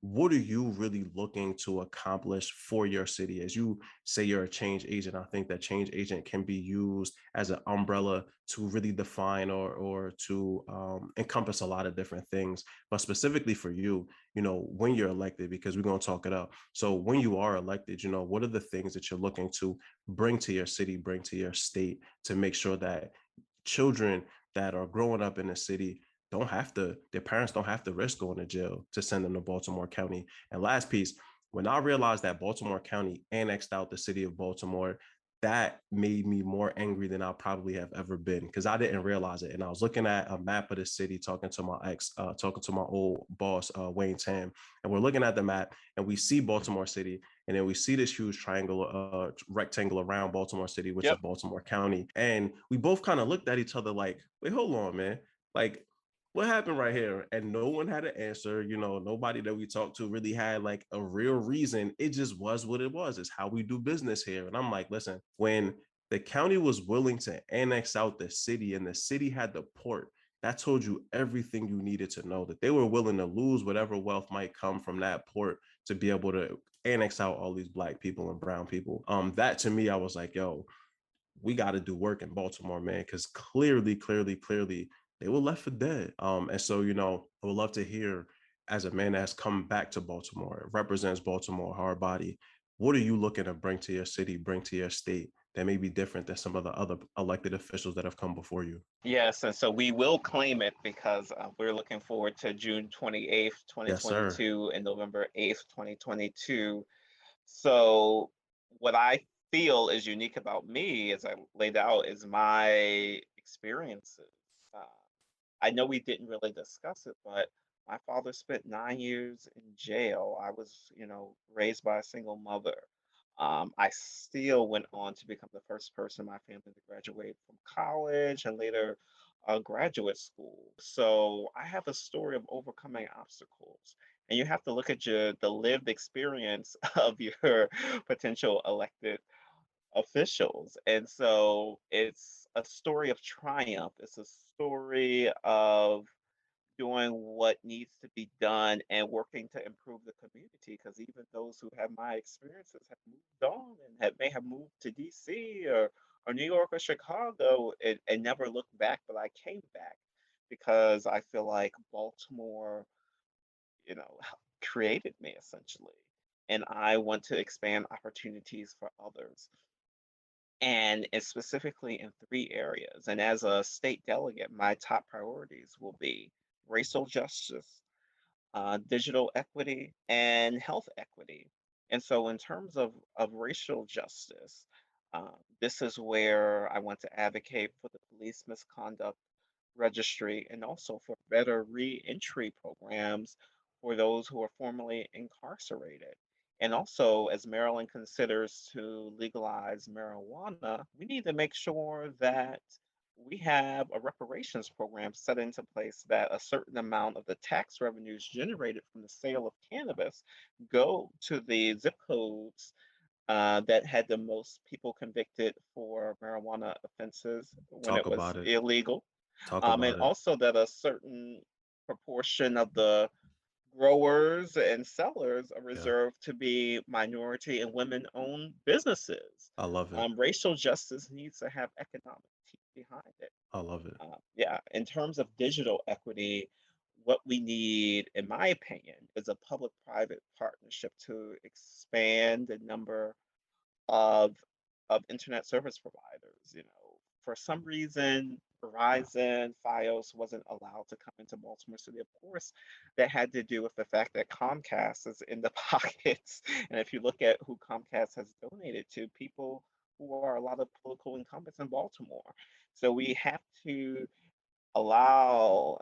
what are you really looking to accomplish for your city? As you say, you're a change agent. I think that change agent can be used as an umbrella to really define or to encompass a lot of different things. But specifically for you, when you're elected, because we're going to talk it up. So when you are elected, what are the things that you're looking to bring to your city, bring to your state, to make sure that children that are growing up in the city their parents don't have to risk going to jail to send them to Baltimore County? And last piece, when I realized that Baltimore County annexed out the city of Baltimore, that made me more angry than I probably have ever been, because I didn't realize it. And I was looking at a map of the city, talking to my old boss, Wayne Tam, and we're looking at the map, and we see Baltimore City, and then we see this huge triangle, rectangle around Baltimore City, which is Yep. Baltimore County. And we both kind of looked at each other like, wait, hold on, man. Like, what happened right here? And no one had an answer. Nobody that we talked to really had like a real reason. It just was what it was. It's how we do business here. And I'm like, listen, when the county was willing to annex out the city and the city had the port, that told you everything you needed to know, that they were willing to lose whatever wealth might come from that port to be able to annex out all these Black people and brown people. That to me, I was like, yo, we got to do work in Baltimore, man, because clearly, they were left for dead. And so, I would love to hear, as a man that has come back to Baltimore, represents Baltimore hard body, what are you looking to bring to your city, bring to your state that may be different than some of the other elected officials that have come before you? Yes, and so we will claim it because we're looking forward to June 28th, Yes, sir. 2022 and November 8th, 2022. So what I feel is unique about me, as I laid out, is my experiences. Uh, I know we didn't really discuss it, but my father spent 9 years in jail. I was, raised by a single mother. I still went on to become the first person in my family to graduate from college and later graduate school. So I have a story of overcoming obstacles. And you have to look at the lived experience of your potential elected officials. And so it's a story of triumph. It's a story of doing what needs to be done and working to improve the community. Because even those who have my experiences have moved on and may have moved to DC or New York or Chicago and never looked back, but I came back because I feel like Baltimore, created me essentially. And I want to expand opportunities for others. And it's specifically in 3 areas. And as a state delegate, my top priorities will be racial justice, digital equity, and health equity. And so, in terms of racial justice, this is where I want to advocate for the police misconduct registry and also for better reentry programs for those who are formerly incarcerated. And also, as Maryland considers to legalize marijuana, we need to make sure that we have a reparations program set into place that a certain amount of the tax revenues generated from the sale of cannabis go to the zip codes that had the most people convicted for marijuana offenses when Talk it was about it. illegal. Talk And about it. also that a certain proportion of the growers and sellers are Yeah. reserved to be minority and women-owned businesses. I love it. Racial justice needs to have economic teeth behind it. I love it. Yeah, in terms of digital equity, what we need, in my opinion, is a public-private partnership to expand the number of internet service providers. For some reason, Verizon, Fios wasn't allowed to come into Baltimore City. Of course, that had to do with the fact that Comcast is in the pockets. And if you look at who Comcast has donated to, people who are a lot of political incumbents in Baltimore. So we have to allow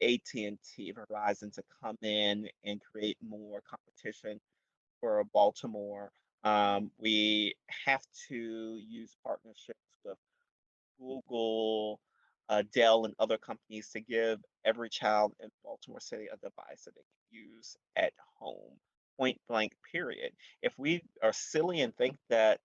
AT&T, Verizon to come in and create more competition for Baltimore. We have to use partnerships with Google, Dell, and other companies to give every child in Baltimore City a device that they can use at home, point blank, period. If we are silly and think that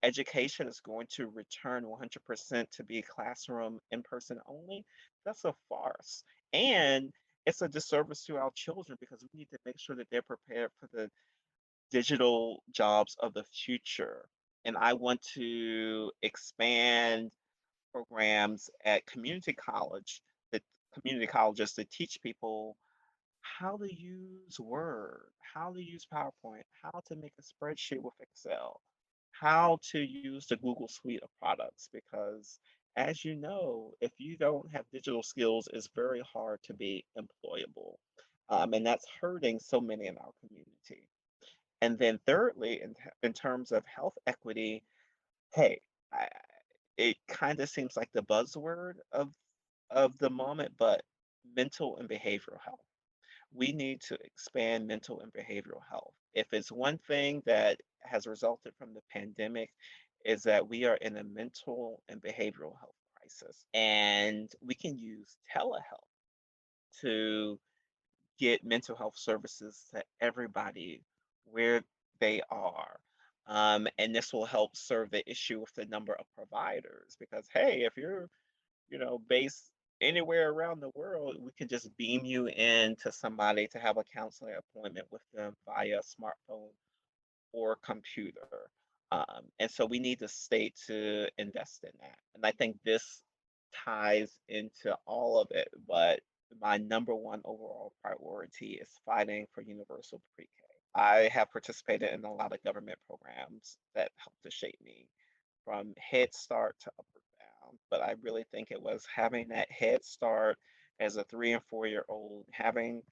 education is going to return 100% to be classroom in person only, that's a farce. And it's a disservice to our children because we need to make sure that they're prepared for the digital jobs of the future. And I want to expand programs at community colleges to teach people how to use Word, how to use PowerPoint, how to make a spreadsheet with Excel, how to use the Google suite of products. Because as you know, if you don't have digital skills, it's very hard to be employable. And that's hurting so many in our community. And then thirdly, in terms of health equity, hey, I, it kind of seems like the buzzword of the moment, but mental and behavioral health. We need to expand mental and behavioral health. If it's one thing that has resulted from the pandemic, is that we are in a mental and behavioral health crisis, and we can use telehealth to get mental health services to everybody where they are. And this will help serve the issue with the number of providers because, hey, if you're, based anywhere around the world, we can just beam you in to somebody to have a counseling appointment with them via smartphone or computer. And so we need the state to invest in that. And I think this ties into all of it, but my number one overall priority is fighting for universal pre-K. I have participated in a lot of government programs that helped to shape me from Head Start to Upward Bound, but I really think it was having that Head Start as a 3 and 4 year old, having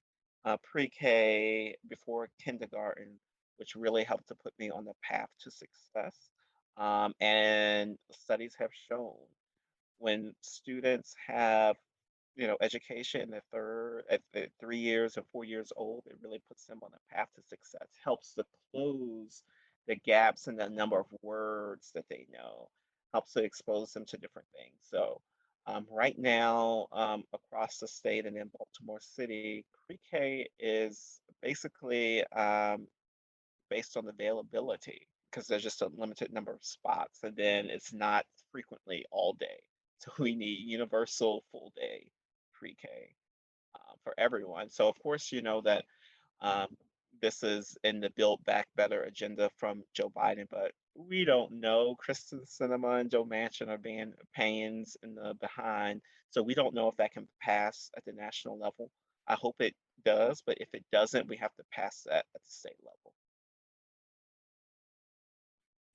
pre-K before kindergarten, which really helped to put me on the path to success. And studies have shown when students have education in at 3 years or 4 years old, it really puts them on a path to success, helps to close the gaps in the number of words that they know, helps to expose them to different things. So right now, across the state and in Baltimore City, pre-K is basically based on availability because there's just a limited number of spots, and then it's not frequently all day. So we need universal full day pre-K for everyone. So of course, you know that um, this is in the Build Back Better agenda from Joe Biden, but we don't know. Kristen Sinema and Joe Manchin are being pains in the behind, so we don't know if that can pass at the national level. I hope it does, but if it doesn't, we have to pass that at the state level.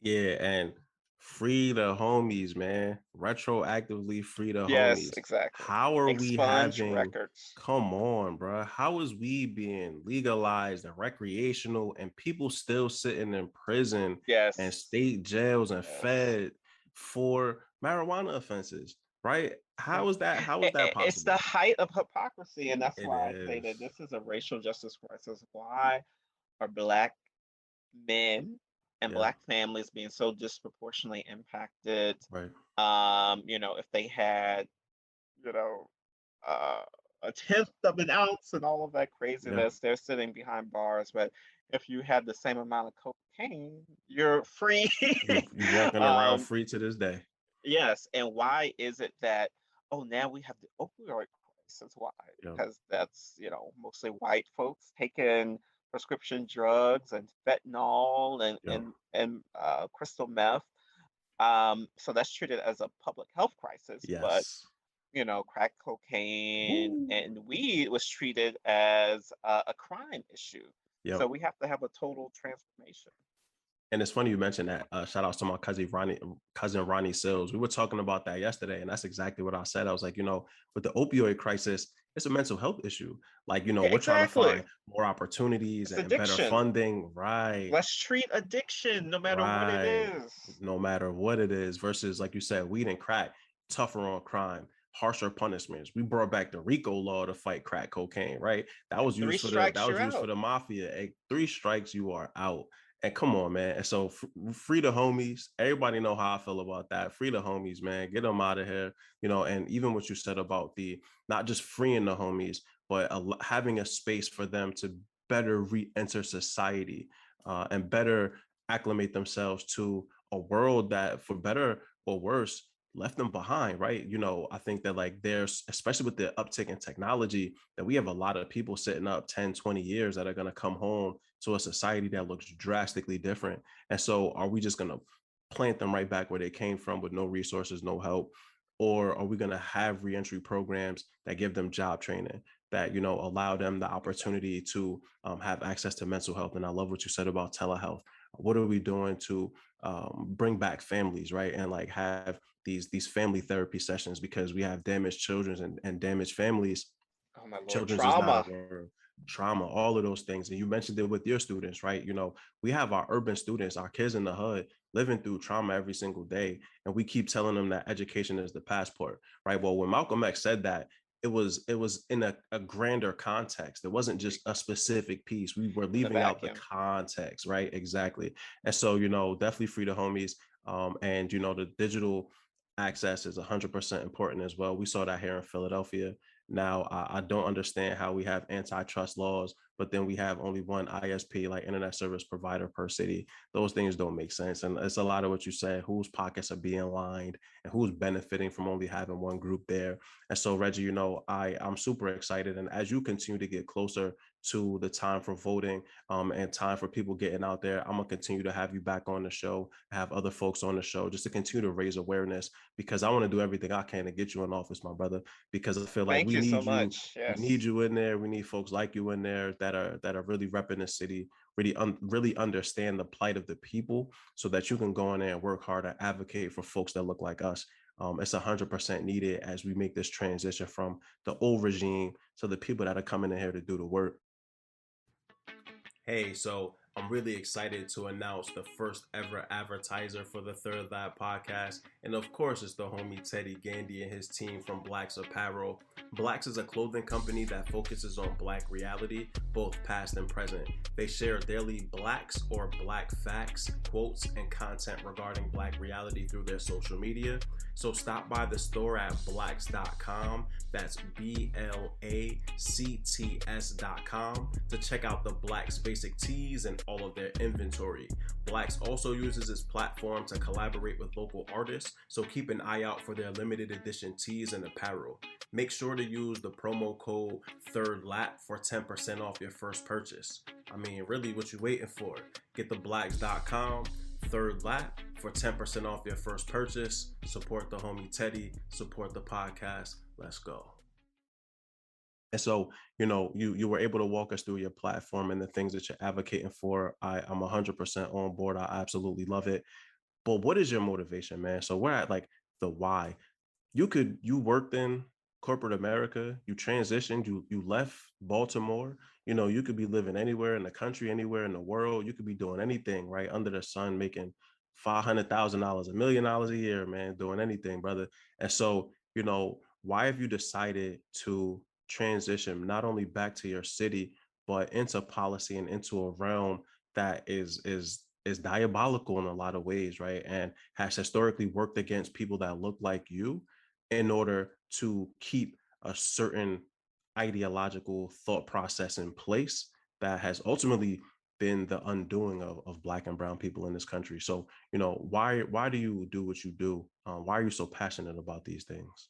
Yeah, and free the homies, man. Retroactively free the Yes, homies. exactly. How are we Expunge having, records. come on, bro? How is we being legalized and recreational and people still sitting in prison and Yes, state jails and yes. fed for marijuana offenses, right? Yeah. How is that It's the possible? height of hypocrisy, and that's It why I say is. that this is a racial justice crisis. Why are Black men and Yeah, Black families being so disproportionately impacted? right. If they had, you know, uh, a tenth of an ounce and all of that Yeah. craziness, they're sitting behind bars. But if you have the same amount of cocaine, you're free. You walking around free to this day. Yes, and why is it that, oh, now we have the opioid crisis? reasons why, Yeah. because that's, mostly white folks taking prescription drugs and fentanyl and Yeah. crystal meth. So that's treated as a public health crisis, but Yes. crack cocaine Woo. and weed was treated as a crime issue. So Yep. we have to have a total transformation. And it's funny you mentioned that. Shout outs to my cousin Ronnie Sills. We were talking about that yesterday, and that's exactly what I said. I was like, with the opioid crisis, it's a mental health issue. Like, Yeah, we're trying to exactly. find more opportunities It's and better addiction. funding. Right. Let's treat addiction no matter what it Right. is. No matter what it is, versus, like you said, weed and crack, tougher on crime, harsher punishments. We brought back the RICO law to fight crack cocaine, right? That was Three used for strikes, you're the out. mafia. Hey, 3 strikes, you are out. And come on, man. And so free the homies. Everybody know how I feel about that. Free the homies, man. Get them out of here. And even what you said about the not just freeing the homies, but having a space for them to better re-enter society and better acclimate themselves to a world that, for better or worse, left them behind, right? I think that, like, there's, especially with the uptick in technology, that we have a lot of people sitting up 10, 20 years that are going to come home to a society that looks drastically different. And so are we just going to plant them right back where they came from with no resources, no help? Or are we going to have reentry programs that give them job training, that, allow them the opportunity to have access to mental health? And I love what you said about telehealth. What are we doing to bring back families, right? And like have these family therapy sessions, because we have damaged children and damaged families. Oh my Lord, Children's is not a trauma. word. Trauma, all of those things. And you mentioned it with your students, right? We have our urban students, our kids in the hood, living through trauma every single day. And we keep telling them that education is the passport, right? Well, when Malcolm X said that, it was in a grander context. It wasn't just a specific piece. We were In the leaving out the vacuum. context, right? Exactly. And so, definitely free the homies. And the digital access is 100% important as well. We saw that here in Philadelphia. Now, I don't understand how we have antitrust laws, but then we have only one ISP, like internet service provider, per city. Those things don't make sense. And it's a lot of what you said, whose pockets are being lined and who's benefiting from only having one group there. And so, Reggie, I'm super excited. And as you continue to get closer to the time for voting and time for people getting out there, I'm going to continue to have you back on the show, have other folks on the show, just to continue to raise awareness, because I want to do everything I can to get you in office, my brother, because I feel like Thank we you so need you. much. We need Yes. you in there. We need folks like you in there that are really repping the city, really understand the plight of the people, so that you can go in there and work hard to advocate for folks that look like us. It's 100% needed as we make this transition from the old regime to the people that are coming in here to do the work. Hey, so I'm really excited to announce the first ever advertiser for the Third Lab podcast. And of course, it's the homie Teddy Gandy and his team from Blacks Apparel. Blacks is a clothing company that focuses on Black reality, both past and present. They share daily Blacks or Black facts, quotes, and content regarding Black reality through their social media. So stop by the store at blacks.com. That's BLACTS.com to check out the Blacks basic tees and all of their inventory. Blacks also uses its platform to collaborate with local artists, so keep an eye out for their limited edition tees and apparel. Make sure to use the promo code THIRDLAP for 10% off your first purchase. I mean, really, what you waiting for? Get the blacks.com, Third Lap, for 10% off your first purchase. Support the homie Teddy, support the podcast. Let's go. And so, you were able to walk us through your platform and the things that you're advocating for. I'm 100% on board. I absolutely love it. But what is your motivation, man? So we're at like the why. You worked in corporate America, you transitioned, you left Baltimore. You could be living anywhere in the country, anywhere in the world. You could be doing anything, right, under the sun, making $500,000, $1 million a year, man, doing anything, brother. And so, why have you decided to transition not only back to your city, but into policy and into a realm that is diabolical in a lot of ways, right? And has historically worked against people that look like you in order to keep a certain ideological thought process in place that has ultimately been the undoing of Black and brown people in this country. So, why do you do what you do? Why are you so passionate about these things?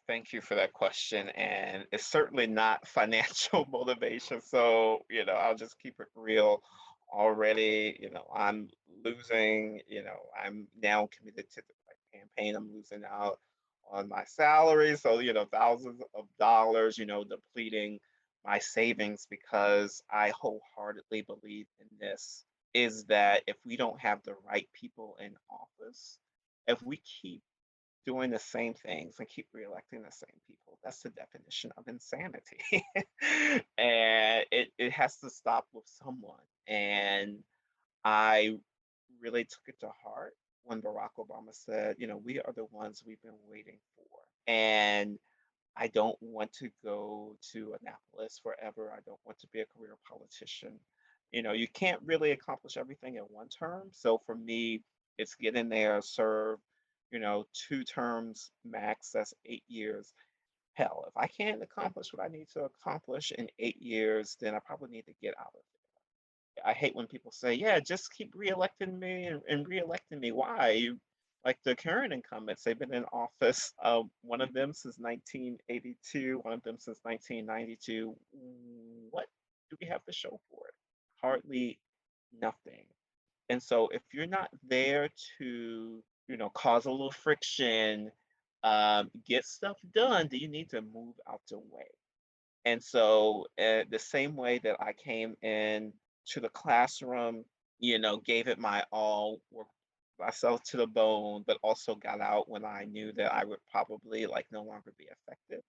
Thank you for that question. And it's certainly not financial motivation. So, I'll just keep it real. Already, I'm losing, I'm now committed to the campaign. I'm losing out on my salary. So, thousands of dollars, depleting my savings because I wholeheartedly believe in this is that if we don't have the right people in office, if we keep doing the same things and keep reelecting the same people. That's the definition of insanity. And it has to stop with someone. And I really took it to heart when Barack Obama said, we are the ones we've been waiting for. And I don't want to go to Annapolis forever. I don't want to be a career politician. You can't really accomplish everything in one term. So for me, it's get in there, serve, 2 terms max, that's 8 years. Hell, if I can't accomplish what I need to accomplish in 8 years, then I probably need to get out of it. I hate when people say, yeah, just keep reelecting me and reelecting me. Why? Like the current incumbents, they've been in office, one of them since 1982, one of them since 1992. What do we have to show for it? Hardly nothing. And so if you're not there to, cause a little friction, get stuff done, then you need to move out the way. And so the same way that I came in to the classroom, gave it my all, worked myself to the bone, but also got out when I knew that I would probably like no longer be effective.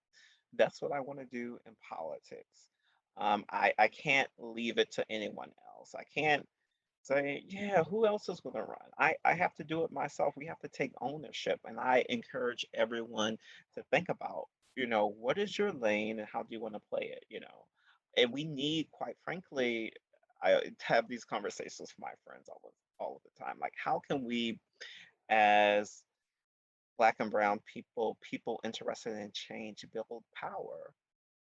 That's what I want to do in politics. I can't leave it to anyone else. I can't say, yeah, who else is going to run? I have to do it myself. We have to take ownership. And I encourage everyone to think about, what is your lane and how do you want to play it? And we need, quite frankly, I have these conversations with my friends all of the time. Like, how can we, as Black and brown people interested in change, build power?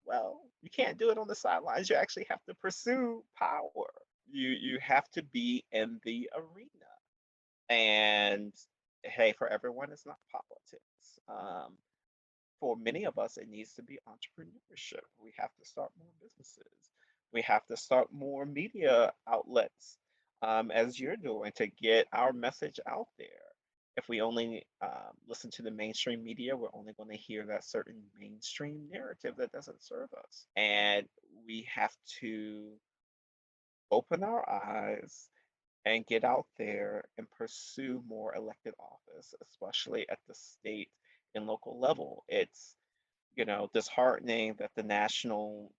Well, you can't do it on the sidelines. You actually have to pursue power. You have to be in the arena. And hey, for everyone, it's not politics. For many of us, it needs to be entrepreneurship. We have to start more businesses. We have to start more media outlets, as you're doing, to get our message out there. If we only listen to the mainstream media, we're only going to hear that certain mainstream narrative that doesn't serve us. And we have to open our eyes and get out there and pursue more elected office, especially at the state and local level. It's, disheartening that the national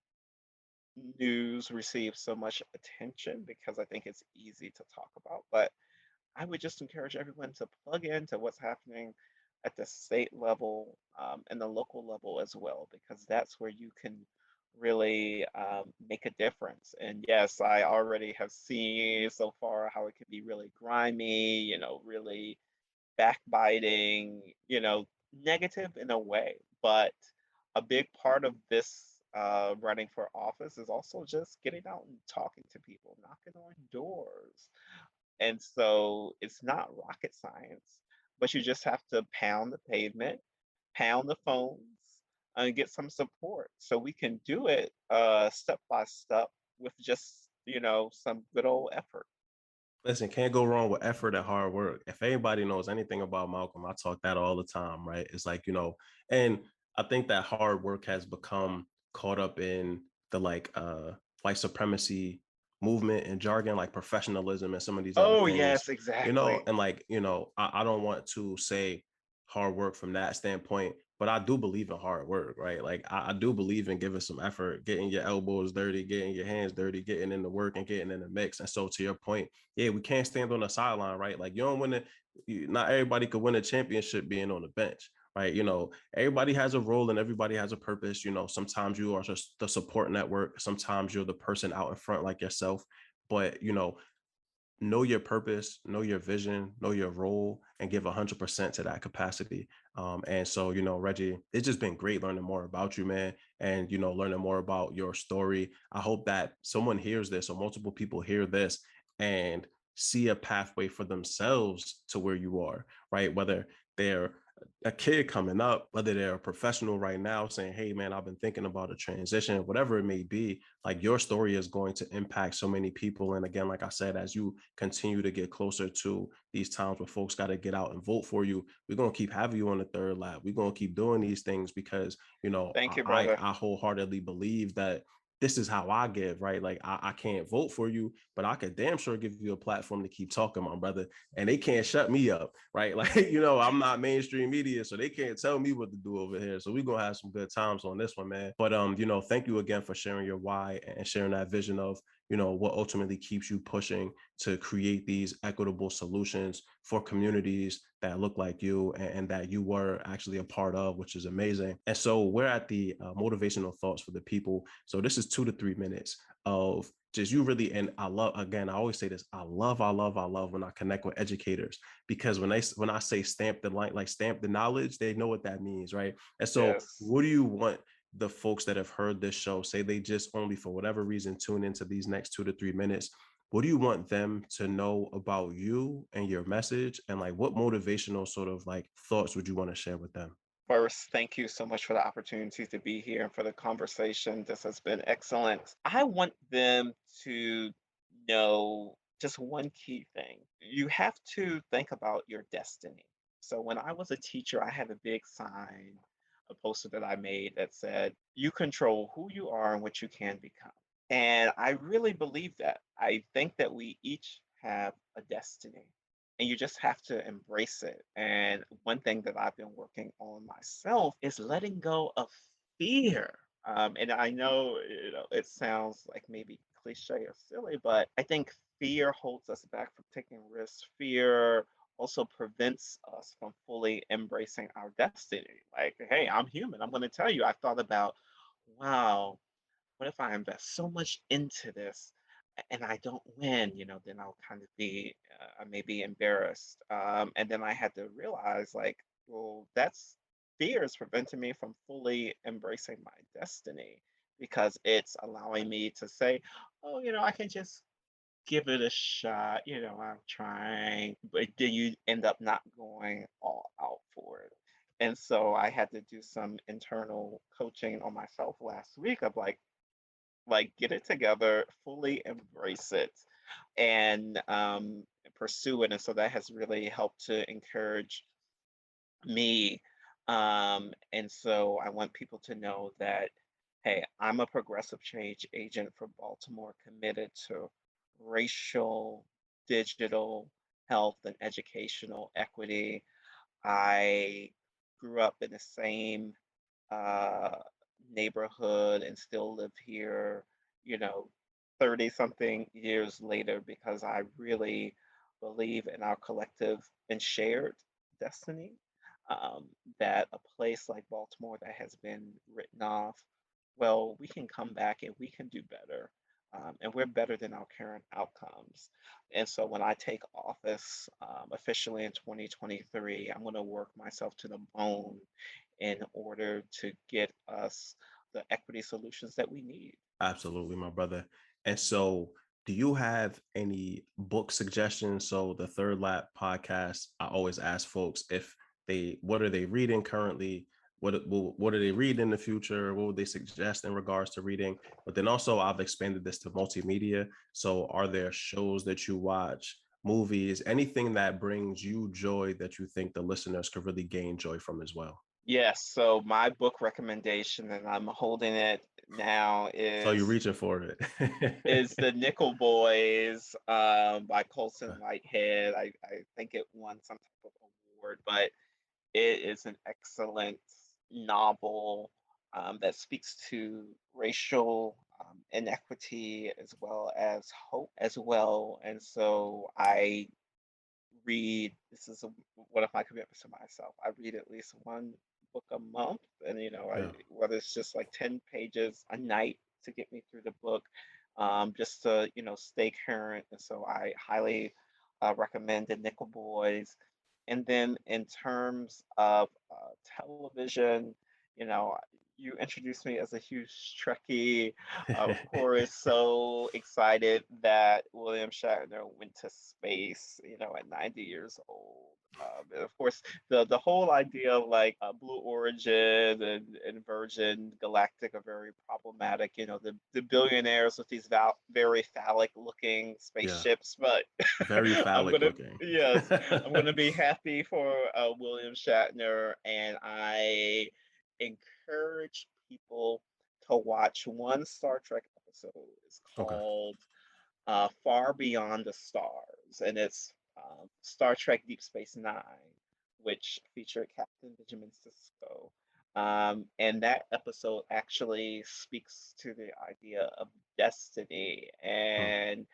news receives so much attention because I think it's easy to talk about. But I would just encourage everyone to plug into what's happening at the state level, and the local level as well, because that's where you can really make a difference. And yes, I already have seen so far how it can be really grimy, really backbiting, negative in a way. But a big part of this running for office is also just getting out and talking to people, knocking on doors. And so it's not rocket science, but you just have to pound the pavement, pound the phones, and get some support. So we can do it step by step with just, some good old effort. Listen, can't go wrong with effort and hard work. If anybody knows anything about Malcolm, I talk that all the time, right? It's like, and I think that hard work has become caught up in the white supremacy movement and jargon, like professionalism and some of these other Oh, things, yes, exactly. and I don't want to say hard work from that standpoint, but I do believe in hard work, right? Like I do believe in giving some effort, getting your elbows dirty, getting your hands dirty, getting in the work and getting in the mix. And so to your point, yeah, we can't stand on the sideline, right? Like you don't win it. Not everybody could win a championship being on the bench, right? Everybody has a role and everybody has a purpose. Sometimes you are just the support network. Sometimes you're the person out in front like yourself. But, know your purpose, know your vision, know your role, and give 100% to that capacity. And so, Reggie, it's just been great learning more about you, man, and, learning more about your story. I hope that someone hears this or multiple people hear this and see a pathway for themselves to where you are, right? Whether they're a kid coming up, whether they're a professional right now saying, hey man, I've been thinking about a transition, whatever it may be, like your story is going to impact so many people. And again, like I said, as you continue to get closer to these times where folks got to get out and vote for you, we're going to keep having you on the third lap. We're going to keep doing these things because, you know, Thank you, I, brother. I wholeheartedly believe that this is how I give, right? Like I can't vote for you, but I could damn sure give you a platform to keep talking, my brother. And they can't shut me up, right? Like, you know, I'm not mainstream media, so they can't tell me what to do over here. So we're gonna have some good times on this one, man. But you know, thank you again for sharing your why and sharing that vision of, you know, what ultimately keeps you pushing to create these equitable solutions for communities that look like you and that you were actually a part of, which is amazing. And so we're at the motivational thoughts for the people. So this is 2 to 3 minutes of just you really, and I love, again, I always say this, I love when I connect with educators, because when I say stamp the line, like stamp the knowledge, they know what that means, right? And so Yes. what do you want the folks that have heard this show, say they just only for whatever reason tune into these next 2 to 3 minutes, what do you want them to know about you and your message, and like what motivational sort of like thoughts would you want to share with them? First, thank you so much for the opportunity to be here and for the conversation. This has been excellent. I want them to know just one key thing. You have to think about your destiny. So, when I was a teacher, I had a big sign, a poster that I made that said, "You control who you are and what you can become." And I really believe that. I think that we each have a destiny and you just have to embrace it. And one thing that I've been working on myself is letting go of fear. And I know, it sounds like maybe cliche or silly, but I think fear holds us back from taking risks. Fear also prevents us from fully embracing our destiny. Like, hey, I'm human. I'm going to tell you, I thought about, wow, what if I invest so much into this and I don't win? Then I'll kind of be, I may be embarrassed. And then I had to realize, like, well, that's fear is preventing me from fully embracing my destiny because it's allowing me to say, oh, I can just give it a shot. I'm trying, but then you end up not going all out for it. And so I had to do some internal coaching on myself last week of like get it together, fully embrace it, and pursue it. And so that has really helped to encourage me. And so I want people to know that, hey, I'm a progressive change agent for Baltimore committed to racial, digital, health, and educational equity. I grew up in the same uh, neighborhood and still live here, you know, 30 something years later because I really believe in our collective and shared destiny. Um, that a place like Baltimore that has been written off, well, we can come back and we can do better. And we're better than our current outcomes. And so when I take office officially in 2023, I'm going to work myself to the bone in order to get us the equity solutions that we need. Absolutely, my brother. And so, do you have any book suggestions? So, the Third Lap podcast, I always ask folks if what are they reading currently? What are they reading in the future? What would they suggest in regards to reading? But then also, I've expanded this to multimedia. So, are there shows that you watch, movies, anything that brings you joy that you think the listeners could really gain joy from as well? Yes, so my book recommendation, and I'm holding it now, So you're is reaching for is it. the Nickel Boys by Colson Whitehead. I think it won some type of award, but it is an excellent novel that speaks to racial inequity as well as hope as well. And so I read, this is one of my commitments to myself. I read at least one book a month, and Yeah, whether it's just like 10 pages a night to get me through the book, just to stay current. And so I highly recommend the Nickel Boys. And then in terms of television, you know, you introduced me as a huge Trekkie. Of course, so excited that William Shatner went to space, at 90 years old. And of course, the whole idea of like Blue Origin and Virgin Galactic are very problematic. The billionaires with these very phallic looking Yeah, spaceships, but very I'm phallic gonna looking. yes, I'm gonna be happy for William Shatner, and I encourage people to watch one Star Trek episode. It's Okay. called Far Beyond the Stars, and it's Star Trek Deep Space Nine, which featured Captain Benjamin Sisko. And that episode actually speaks to the idea of destiny. Hmm. And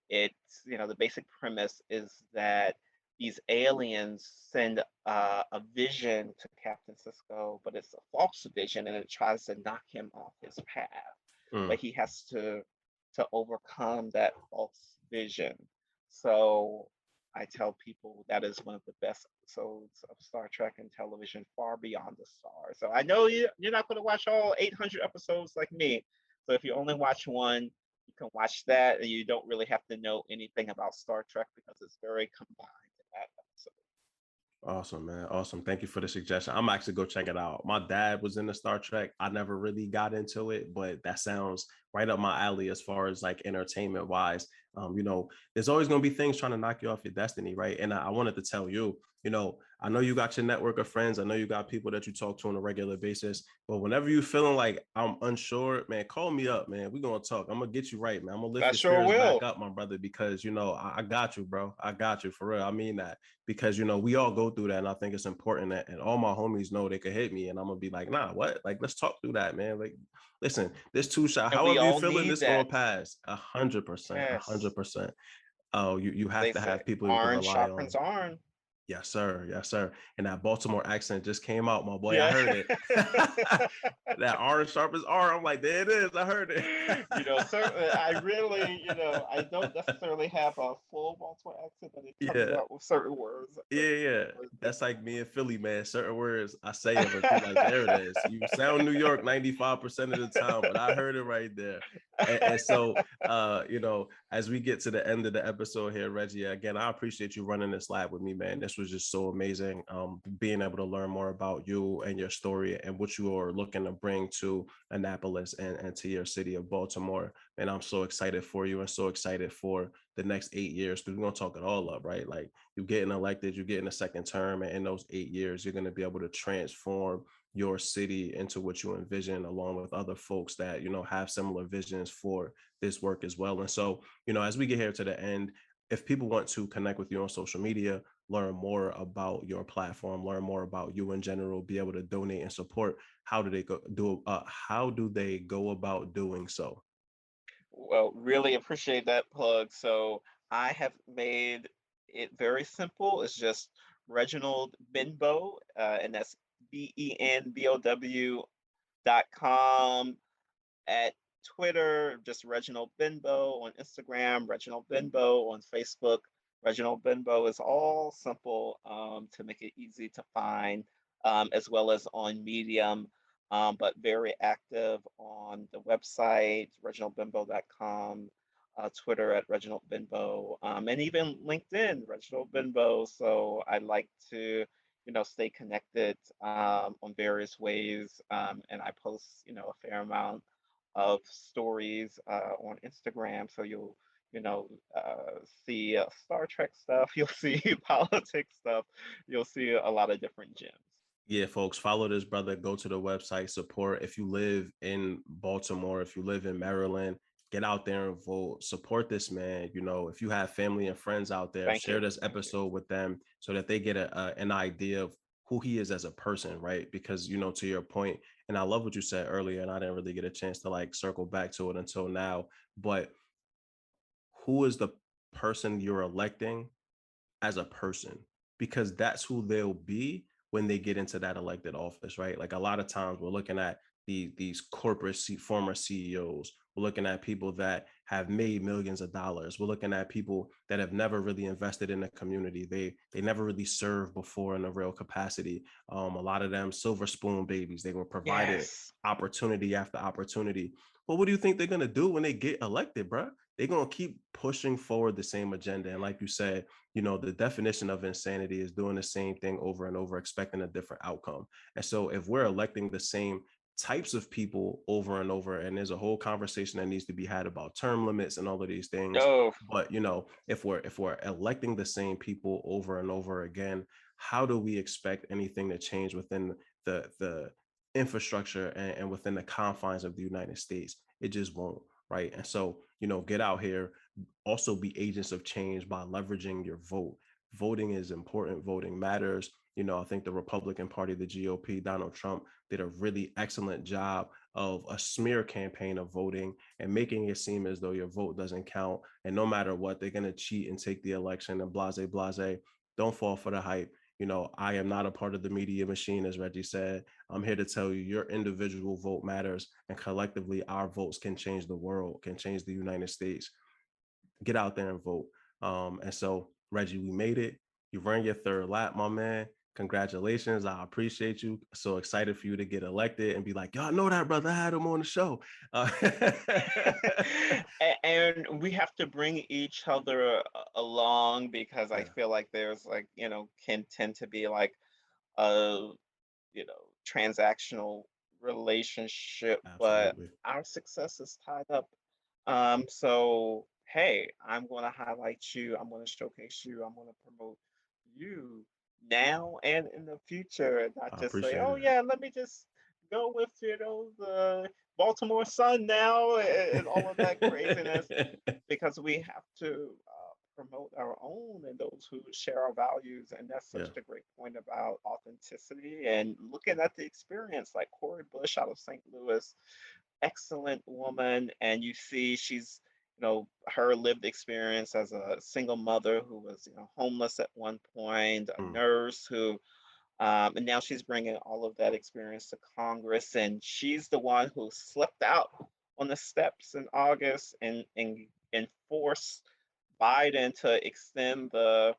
the basic premise is that these aliens send a vision to Captain Sisko, but it's a false vision and it tries to knock him off his path. Mm. But he has to overcome that false vision. So I tell people that is one of the best episodes of Star Trek and television, Far Beyond the Stars. So I know you're not going to watch all 800 episodes like me. So if you only watch one, you can watch that, and you don't really have to know anything about Star Trek because it's very combined in that episode. Awesome, man. Awesome. Thank you for the suggestion. I'm actually go check it out. My dad was in the Star Trek. I never really got into it, but that sounds right up my alley as far as like entertainment wise. There's always going to be things trying to knock you off your destiny, right? And I wanted to tell you, I know you got your network of friends. I know you got people that you talk to on a regular basis. But whenever you feeling like I'm unsure, man, call me up, man. We're gonna talk. I'm gonna get you right, man. I'm gonna lift I your sure spirits back will. up, my brother, because I got you, bro. I got you for real. I mean that because we all go through that, and I think it's important that and all my homies know they could hit me, and I'm gonna be like, nah, what? Like, let's talk through that, man. Like, listen, this two shot, And we however you all feeling, need this gonna that. pass 100%, a Yes. 100%. Oh, you As have they to say, have people you can iron rely on. sharpens iron. Yes, sir. Yes, sir. And that Baltimore accent just came out, my boy. I Yeah. heard it. That R sharp as R. I'm like, there it is. I heard it. Certainly, I really, I don't necessarily have a full Baltimore accent, but it comes Yeah. out with certain words. Yeah. That's like me and Philly, man. Certain words I say them and be like, there it is. You sound New York 95% of the time, but I heard it right there. And so as we get to the end of the episode here, Reggie, again, I appreciate you running this lab with me, man. This was just so amazing. Being able to learn more about you and your story and what you are looking to bring to Annapolis and to your city of Baltimore. And I'm so excited for you and so excited for the next 8 years, because we're gonna talk it all up, right? Like, you're getting elected, you're getting a second term, and in those 8 years, you're going to be able to transform your city into what you envision, along with other folks that have similar visions for this work as well. And so, as we get here to the end, if people want to connect with you on social media, learn more about your platform, learn more about you in general, be able to donate and support, how do they go about doing so? Well, really appreciate that plug. So I have made it very simple. It's just Reginald Benbow, and that's BENBOW.com. At Twitter, just Reginald Benbow. On Instagram, Reginald Benbow. On Facebook, Reginald Benbow. Is all simple, to make it easy to find, as well as on Medium, but very active on the website, reginaldbenbow.com, Twitter at Reginald Benbow, and even LinkedIn, Reginald Benbow. So I like to stay connected, on various ways, and I post a fair amount of stories on Instagram. So you'll see Star Trek stuff, you'll see politics stuff, you'll see a lot of different gems. Yeah, folks, follow this brother. Go to the website, support. If you live in Baltimore, if you live in Maryland, get out there and vote. Support this man. If you have family and friends out there, Thank share you. this Thank you. episode with them so that they get an idea of who he is as a person, right? Because, to your point, and I love what you said earlier, and I didn't really get a chance to like circle back to it until now, but who is the person you're electing as a person, because that's who they'll be when they get into that elected office, right? Like, a lot of times we're looking at these corporate former CEOs. We're looking at people that have made millions of dollars. We're looking at people that have never really invested in the community. They never really served before in a real capacity. A lot of them silver spoon babies. They were provided Yes. opportunity after opportunity. But what do you think they're gonna do when they get elected, bro? They're gonna keep pushing forward the same agenda. And like you said, the definition of insanity is doing the same thing over and over, expecting a different outcome. And so if we're electing the same types of people over and over, and there's a whole conversation that needs to be had about term limits and all of these things, Oh, but if we're electing the same people over and over again, how do we expect anything to change within the infrastructure and within the confines of the United States? It just won't. Right. And so, get out here, also be agents of change by leveraging your vote. Voting is important. Voting matters. I think the Republican Party, the GOP, Donald Trump did a really excellent job of a smear campaign of voting and making it seem as though your vote doesn't count. And no matter what, they're going to cheat and take the election and blase, blase. Don't fall for the hype. I am not a part of the media machine, as Reggie said. I'm here to tell you your individual vote matters, and collectively, our votes can change the world, can change the United States. Get out there and vote. And so, Reggie, we made it. You ran your third lap, my man. Congratulations. I appreciate you. So excited for you to get elected and be like, y'all know that, brother. I had him on the show. and we have to bring each other along because I Yeah, feel like there's like, can tend to be like a, transactional relationship, but absolutely. our success is tied up. So hey, I'm going to highlight you. I'm going to showcase you. I'm going to promote you now and in the future, and not I just say, appreciate oh it. yeah, let me just go with the Baltimore Sun now and all of that craziness, because we have to promote our own and those who share our values. And that's such Yeah. a great point about authenticity and looking at the experience, like Corey Bush out of St. Louis, excellent woman. And you see she's, her lived experience as a single mother who was, homeless at one point, a Mm, nurse who, and now she's bringing all of that experience to Congress. And she's the one who slipped out on the steps in August and forced Biden to extend the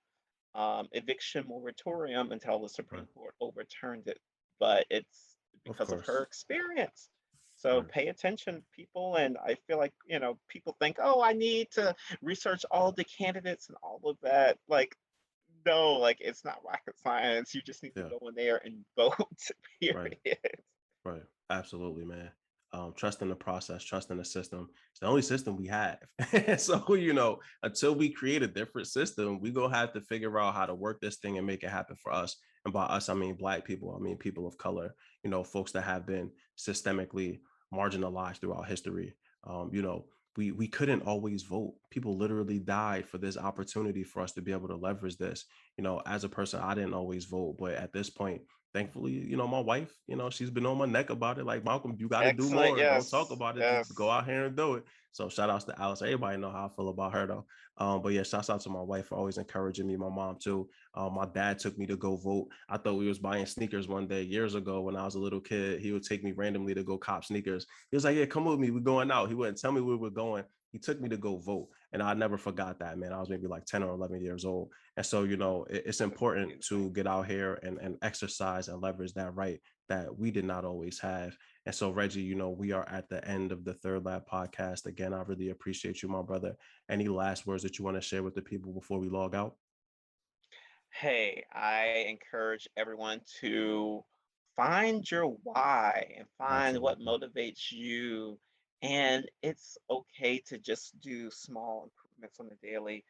eviction moratorium until the right. Supreme Court overturned it. But it's Of because of her course. experience. So Right. pay attention, people. And I feel like, people think, oh, I need to research all the candidates and all of that. Like, no, like it's not rocket science. You just need to Yeah. go in there and vote, Right. period. Right. Absolutely, man. Trust in the process, trust in the system. It's the only system we have. So, until we create a different system, we gonna have to figure out how to work this thing and make it happen for us. And by us, I mean Black people, I mean people of color, folks that have been systemically marginalized throughout history. We couldn't always vote. People literally died for this opportunity for us to be able to leverage this. As a person, I didn't always vote, but at this point, thankfully, my wife, she's been on my neck about it. Like, Malcolm, you got to do Excellent. more. Don't talk Yes. about it. Just go Yes. out here and do it. So shout outs to Alice. Everybody know how I feel about her though. But yeah, shouts out to my wife for always encouraging me. My mom too. My dad took me to go vote. I thought we was buying sneakers one day years ago when I was a little kid. He would take me randomly to go cop sneakers. He was like, yeah, come with me. We're going out. He wouldn't tell me where we were going. He took me to go vote. And I never forgot that, man. I was maybe like 10 or 11 years old. And so, it's That's important to amazing. get out here and exercise and leverage that right that we did not always have. And so, Reggie, we are at the end of the Third Lab podcast. Again, I really appreciate you, my brother. Any last words that you want to share with the people before we log out? Hey, I encourage everyone to find your why and find what Absolutely. motivates you. And it's okay to just do small improvements on a daily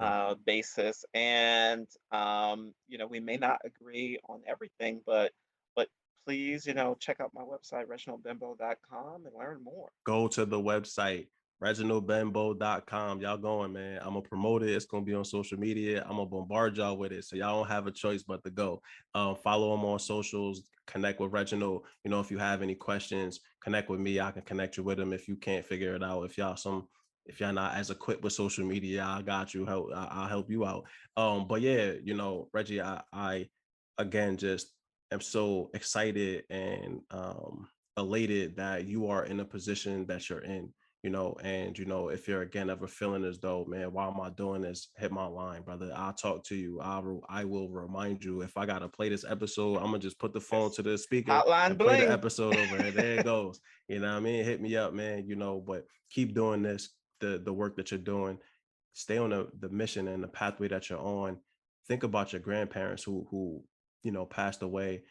Yeah. basis. And we may not agree on everything, but please, check out my website, reginaldbenbow.com, and learn more. Go to the website, reginaldbenbow.com. Y'all going, man. I'm gonna promote it. It's gonna be on social media. I'm gonna bombard y'all with it. So y'all don't have a choice but to go. Follow him on socials, connect with Reginald. If you have any questions, connect with me. I can connect you with him if you can't figure it out. If y'all not as equipped with social media, I got you. I'll help you out. But yeah, Reggie, I again just am so excited and elated that you are in a position that you're in. And if you're again ever feeling as though, man, why am I doing this? Hit my line, brother. I'll talk to you. I will remind you. If I gotta play this episode, I'm gonna just put the phone to the speaker Hotline and play the bling. episode over, and there it goes. You know what I mean? Hit me up, man. But keep doing this, the work that you're doing. Stay on the mission and the pathway that you're on. Think about your grandparents who passed away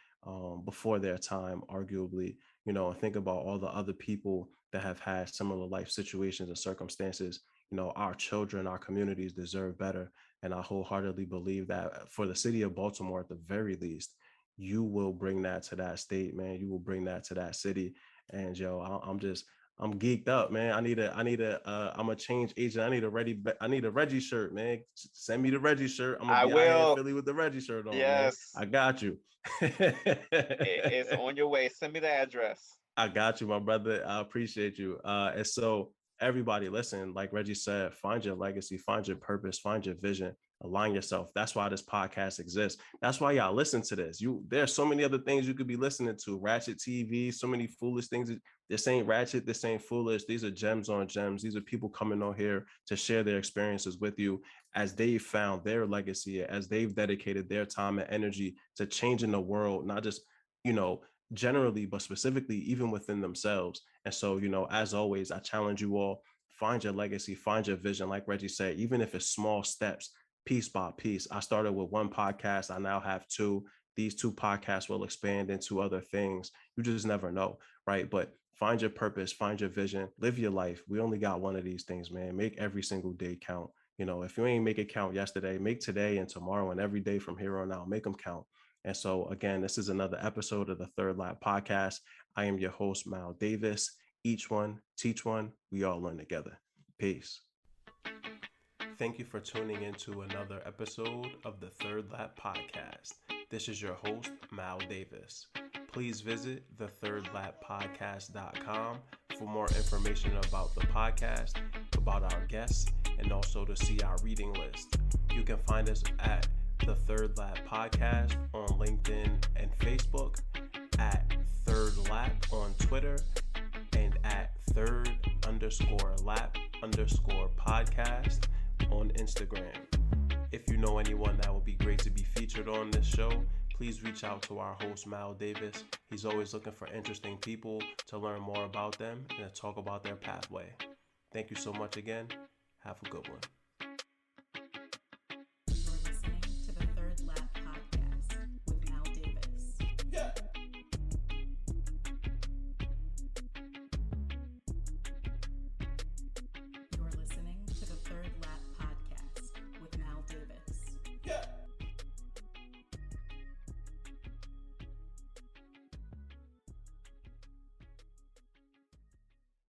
before their time, arguably. And think about all the other people that have had similar life situations and circumstances. Our children, our communities deserve better. And I wholeheartedly believe that for the city of Baltimore, at the very least, you will bring that to that state, man. You will bring that to that city. And I'm geeked up, man. I'm a change agent. I need a Reggie shirt, man. Send me the Reggie shirt. I'm gonna I be out here in will. Philly with the Reggie shirt on, man. Yes. I got you. It's on your way. Send me the address. I got you, my brother. I appreciate you. And so everybody, listen, like Reggie said, find your legacy, find your purpose, find your vision, align yourself. That's why this podcast exists. That's why y'all listen to this. There's so many other things you could be listening to. Ratchet TV, so many foolish things. This ain't ratchet. This ain't foolish. These are gems on gems. These are people coming on here to share their experiences with you as they've found their legacy, as they've dedicated their time and energy to changing the world, not just, generally, but specifically even within themselves. And so, as always, I challenge you all, find your legacy, find your vision. Like Reggie said, even if it's small steps, piece by piece. I started with one podcast. I now have two. These two podcasts will expand into other things. You just never know, right? But find your purpose, find your vision, live your life. We only got one of these things, man. Make every single day count. If you ain't make it count yesterday, make today and tomorrow and every day from here on out, make them count. And so, again, this is another episode of the Third Lap Podcast. I am your host, Mal Davis. Each one, teach one. We all learn together. Peace. Thank you for tuning into another episode of the Third Lap Podcast. This is your host, Mal Davis. Please visit thethirdlappodcast.com for more information about the podcast, about our guests, and also to see our reading list. You can find us at The Third Lap Podcast on LinkedIn and Facebook, at Third Lap on Twitter, and at third_lap_podcast on Instagram. If you know anyone that would be great to be featured on this show, please reach out to our host, Mal Davis. He's always looking for interesting people to learn more about them and to talk about their pathway. Thank you so much again. Have a good one.